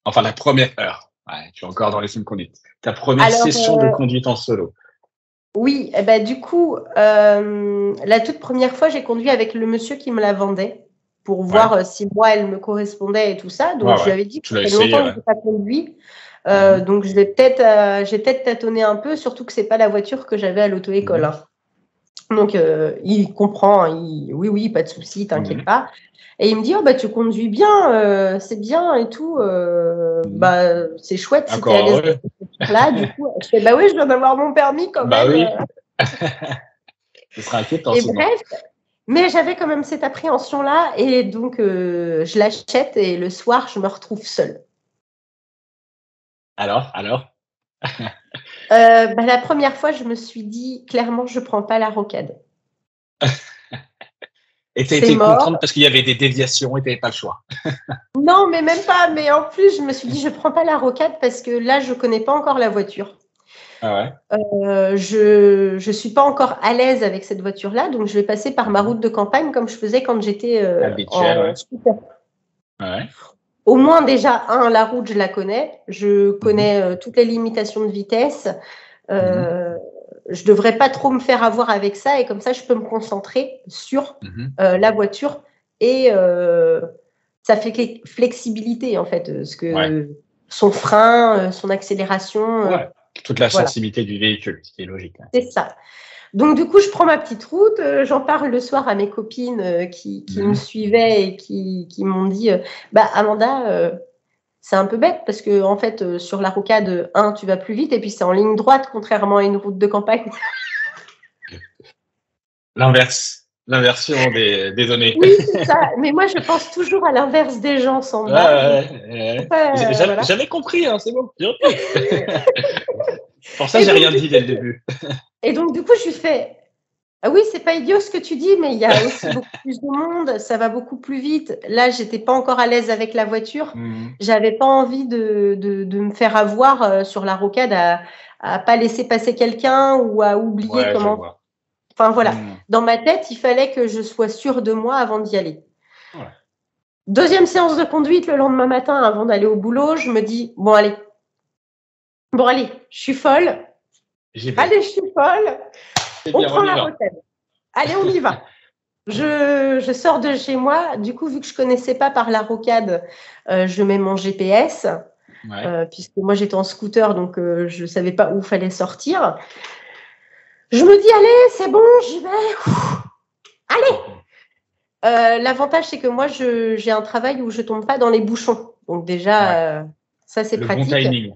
Enfin, la première heure. Ouais, tu es encore dans les films conduite. Ta première session de conduite en solo. Oui, du coup, la toute première fois, j'ai conduit avec le monsieur qui me la vendait pour voir si moi, elle me correspondait et tout ça. Donc, je lui avais dit que ça fait longtemps que je n'ai pas conduit. Donc, j'ai peut-être tâtonné un peu, surtout que ce n'est pas la voiture que j'avais à l'auto-école. Hein. Donc, il comprend. Oui, pas de souci, t'inquiète pas. Et il me dit, tu conduis bien, c'est bien et tout. C'est chouette si tu es à l'aise là. Du coup, je fais, oui, je viens d'avoir mon permis quand même. Oui. Ce sera inquiétant. Et bref, mais j'avais quand même cette appréhension-là. Et donc, je l'achète et le soir, je me retrouve seule. Alors la première fois, je me suis dit, clairement, je ne prends pas la rocade. Et tu as été contente parce qu'il y avait des déviations et tu n'avais pas le choix. Non, mais même pas. Mais en plus, je me suis dit, je ne prends pas la rocade parce que là, je ne connais pas encore la voiture. Ah ouais. Je suis pas encore à l'aise avec cette voiture-là, donc je vais passer par ma route de campagne comme je faisais quand j'étais en scooter. Ouais. Au moins déjà, la route, je la connais. Je connais toutes les limitations de vitesse. Je devrais pas trop me faire avoir avec ça et comme ça, je peux me concentrer sur la voiture et ça fait flexibilité en fait, parce que son frein, son accélération. Toute la sensibilité du véhicule, ce qui est logique. Hein. C'est ça. Donc, du coup, je prends ma petite route. J'en parle le soir à mes copines qui me suivaient et qui m'ont dit Amanda, c'est un peu bête parce que, en fait, sur la rocade, tu vas plus vite et puis c'est en ligne droite, contrairement à une route de campagne. L'inversion des données. Oui, c'est ça. Mais moi, je pense toujours à l'inverse des gens sans J'avais compris, hein, c'est bon. Pour ça, j'ai rien dit dès le début. Et donc, du coup, je lui fais oui, c'est pas idiot ce que tu dis, mais il y a aussi beaucoup plus de monde, ça va beaucoup plus vite. Là, j'étais pas encore à l'aise avec la voiture. J'avais pas envie de me faire avoir sur la rocade à pas laisser passer quelqu'un ou à oublier comment. Enfin, voilà. Dans ma tête, il fallait que je sois sûre de moi avant d'y aller. Ouais. Deuxième séance de conduite le lendemain matin avant d'aller au boulot, je me dis bon, allez, je suis folle. Allez, je suis folle. On prend la rocade. Allez, on y va. Je sors de chez moi. Du coup, vu que je ne connaissais pas par la rocade, je mets mon GPS, puisque moi, j'étais en scooter, donc je ne savais pas où il fallait sortir. Je me dis, allez, c'est bon, j'y vais. Allez. L'avantage, c'est que moi, j'ai un travail où je ne tombe pas dans les bouchons. Donc déjà, ça, c'est pratique. Bon timing.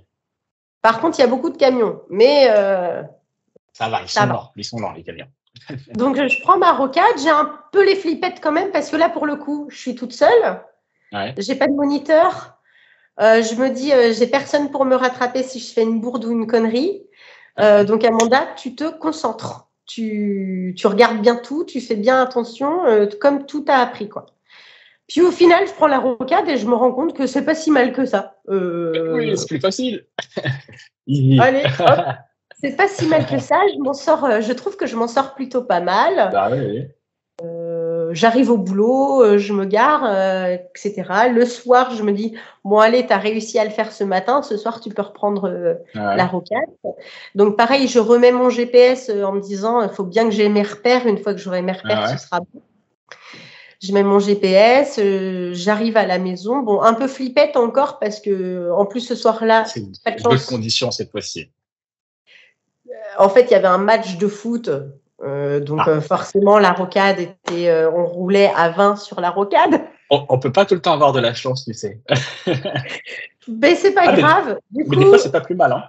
Par contre, il y a beaucoup de camions. Mais ça va, ils sont lents, les camions. Donc, je prends ma rocade. J'ai un peu les flippettes quand même parce que là, pour le coup, je suis toute seule. Je n'ai pas de moniteur. Je me dis, j'ai personne pour me rattraper si je fais une bourde ou une connerie. Donc, Amanda, tu te concentres. Tu regardes bien tout, tu fais bien attention, comme tout a appris, quoi. Puis au final, je prends la rocade et je me rends compte que c'est pas si mal que ça. Oui, c'est plus facile. Allez, hop, c'est pas si mal que ça. Je trouve que je m'en sors plutôt pas mal. Bah oui. J'arrive au boulot, je me gare, etc. Le soir, je me dis, bon allez, tu as réussi à le faire ce matin, ce soir, tu peux reprendre la rocade. Donc pareil, je remets mon GPS en me disant, il faut bien que j'ai mes repères. Une fois que j'aurai mes repères, ce sera bon. Je mets mon GPS, j'arrive à la maison. Bon, un peu flippette encore parce que, en plus, ce soir-là, c'est de bonnes conditions cette fois-ci. En fait, il y avait un match de foot. Donc forcément, la rocade était, on roulait à 20 sur la rocade. On peut pas tout le temps avoir de la chance, tu sais. Mais c'est pas grave. Mais des fois, c'est pas plus mal, hein.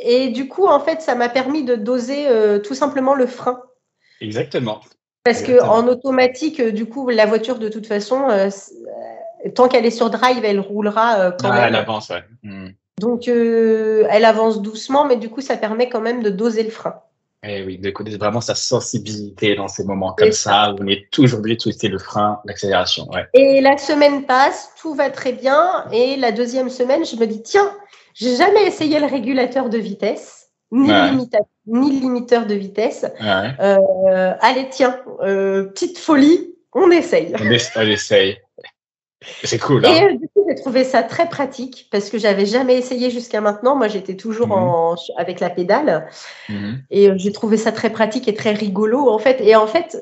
Et du coup, en fait, ça m'a permis de doser tout simplement le frein. Exactement. Parce que en automatique, du coup, la voiture, de toute façon, tant qu'elle est sur drive, elle roulera quand même. Elle avance, ouais. Donc, elle avance doucement, mais du coup, ça permet quand même de doser le frein. Eh oui, de connaître vraiment sa sensibilité dans ces moments comme ça, où on est toujours obligé de twister le frein, l'accélération. Ouais. Et la semaine passe, tout va très bien. Et la deuxième semaine, je me dis, tiens, j'ai jamais essayé le régulateur de vitesse, ni le limiteur de vitesse. Allez, tiens, petite folie, on essaye. On essaye. C'est cool. Et du coup, j'ai trouvé ça très pratique parce que j'avais jamais essayé jusqu'à maintenant. Moi, j'étais toujours avec la pédale. Et j'ai trouvé ça très pratique et très rigolo, en fait. Et en fait,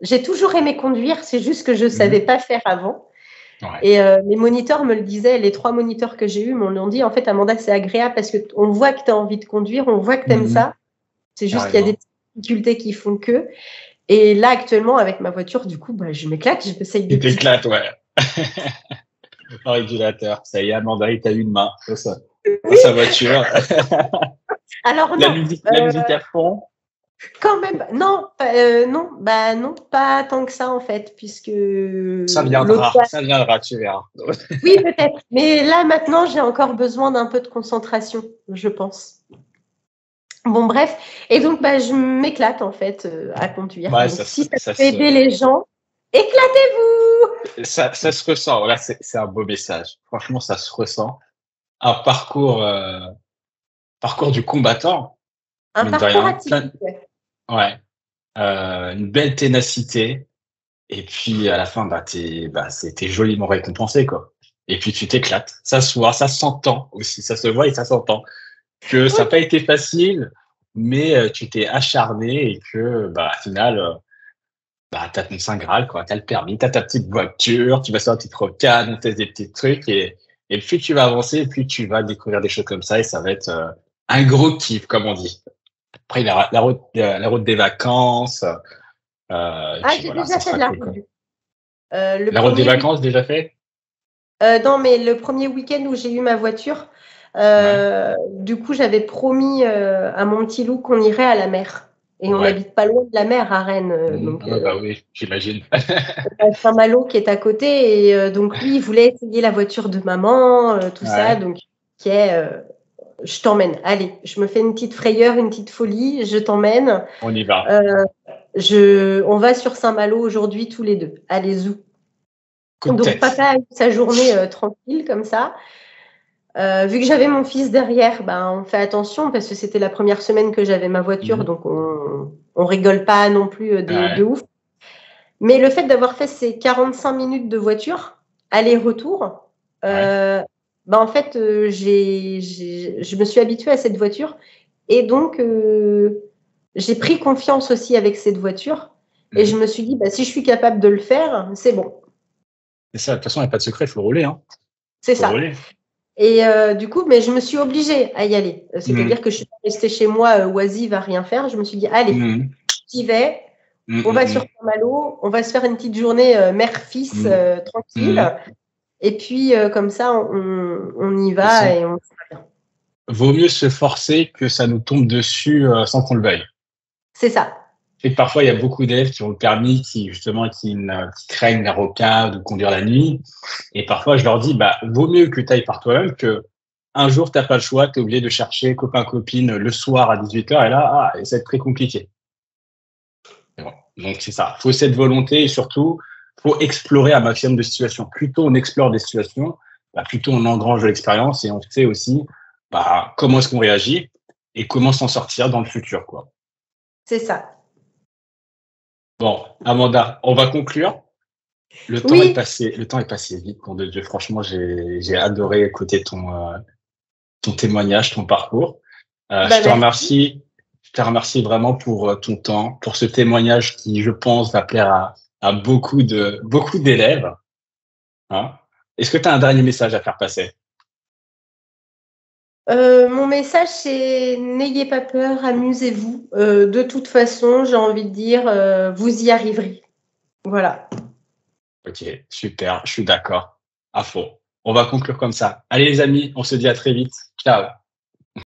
j'ai toujours aimé conduire. C'est juste que je savais pas faire avant. Et mes moniteurs me le disaient. Les 3 moniteurs que j'ai eus m'ont dit, en fait, Amanda, c'est agréable parce qu'on voit que tu as envie de conduire. On voit que tu aimes ça. C'est juste qu'il y a des difficultés qui font que. Et là, actuellement, avec ma voiture, du coup, je m'éclate. J'essaye de... Tu t'éclates, ouais. Le régulateur, ça y est, Amanda, il t'a une main dans sa voiture. Alors, la musique à fond. Quand même, non, non, pas tant que ça en fait, puisque ça viendra, tu verras. Oui, peut-être, mais là maintenant, j'ai encore besoin d'un peu de concentration, je pense. Bon, bref, et donc je m'éclate en fait à conduire. Ouais, donc, si ça peut aider les gens, éclatez-vous. Ça se ressent. Là, c'est un beau message. Franchement, ça se ressent. Un parcours du combattant. Un parcours atypique. Une belle ténacité. Et puis à la fin, t'es joliment récompensé, quoi. Et puis tu t'éclates. Ça se voit, ça s'entend aussi. Ça se voit et ça s'entend. Que ça n'a pas été facile, mais tu t'es acharné et que, au final, t'as ton Saint Graal, quoi. T'as le permis, t'as ta petite voiture, tu vas sur la petite rocade, on teste des petits trucs et plus tu vas avancer, plus tu vas découvrir des choses comme ça et ça va être un gros kiff, comme on dit. Après, la route des vacances. J'ai déjà fait de la route. La route des vacances, déjà fait? Non, mais le premier week-end où j'ai eu ma voiture, du coup, j'avais promis à mon petit loup qu'on irait à la mer. Et on n'habite pas loin de la mer à Rennes. Oui, j'imagine. Saint-Malo qui est à côté. Et donc, lui, il voulait essayer la voiture de maman, tout ça. Donc, je t'emmène. Allez, je me fais une petite frayeur, une petite folie. Je t'emmène. On y va. On va sur Saint-Malo aujourd'hui tous les deux. Allez, zou. Donc, papa a eu sa journée tranquille comme ça. Vu que j'avais mon fils derrière, on fait attention parce que c'était la première semaine que j'avais ma voiture, donc on rigole pas non plus de ouf. Mais le fait d'avoir fait ces 45 minutes de voiture, aller-retour, en fait, je me suis habituée à cette voiture et donc j'ai pris confiance aussi avec cette voiture et je me suis dit, si je suis capable de le faire, c'est bon. C'est ça, de toute façon, il n'y a pas de secret, il faut rouler. Hein. C'est ça. Et du coup, mais je me suis obligée à y aller. C'est-à-dire que je suis pas restée chez moi oisive à rien faire. Je me suis dit, allez, j'y vais. On va sur Saint-Malo. On va se faire une petite journée mère-fils tranquille. Et puis, comme ça, on y va et on se fait bien. Vaut mieux se forcer que ça nous tombe dessus sans qu'on le veuille. C'est ça. Et parfois, il y a beaucoup d'élèves qui ont le permis, qui craignent la rocade ou conduire la nuit. Et parfois, je leur dis, bah, vaut mieux que tu ailles par toi-même que un jour, tu n'as pas le choix, tu es obligé de chercher copain-copine le soir à 18h et là, ça va être très compliqué. Bon, donc, c'est ça. Il faut cette volonté et surtout, il faut explorer un maximum de situations. Plus tôt on explore des situations, bah, plus tôt on engrange de l'expérience et on sait aussi bah, comment est-ce qu'on réagit et comment s'en sortir dans le futur, quoi. C'est ça. Bon, Amanda, on va conclure. Le temps est passé vite, mon Dieu. Franchement, j'ai adoré écouter ton témoignage, ton parcours. Je te remercie vraiment pour ton temps, pour ce témoignage qui, je pense, va plaire à beaucoup d'élèves. Hein. Est-ce que tu as un dernier message à faire passer? Mon message, c'est n'ayez pas peur, amusez-vous. De toute façon, j'ai envie de dire, vous y arriverez. Voilà. Ok, super, je suis d'accord. À fond. On va conclure comme ça. Allez les amis, on se dit à très vite. Ciao.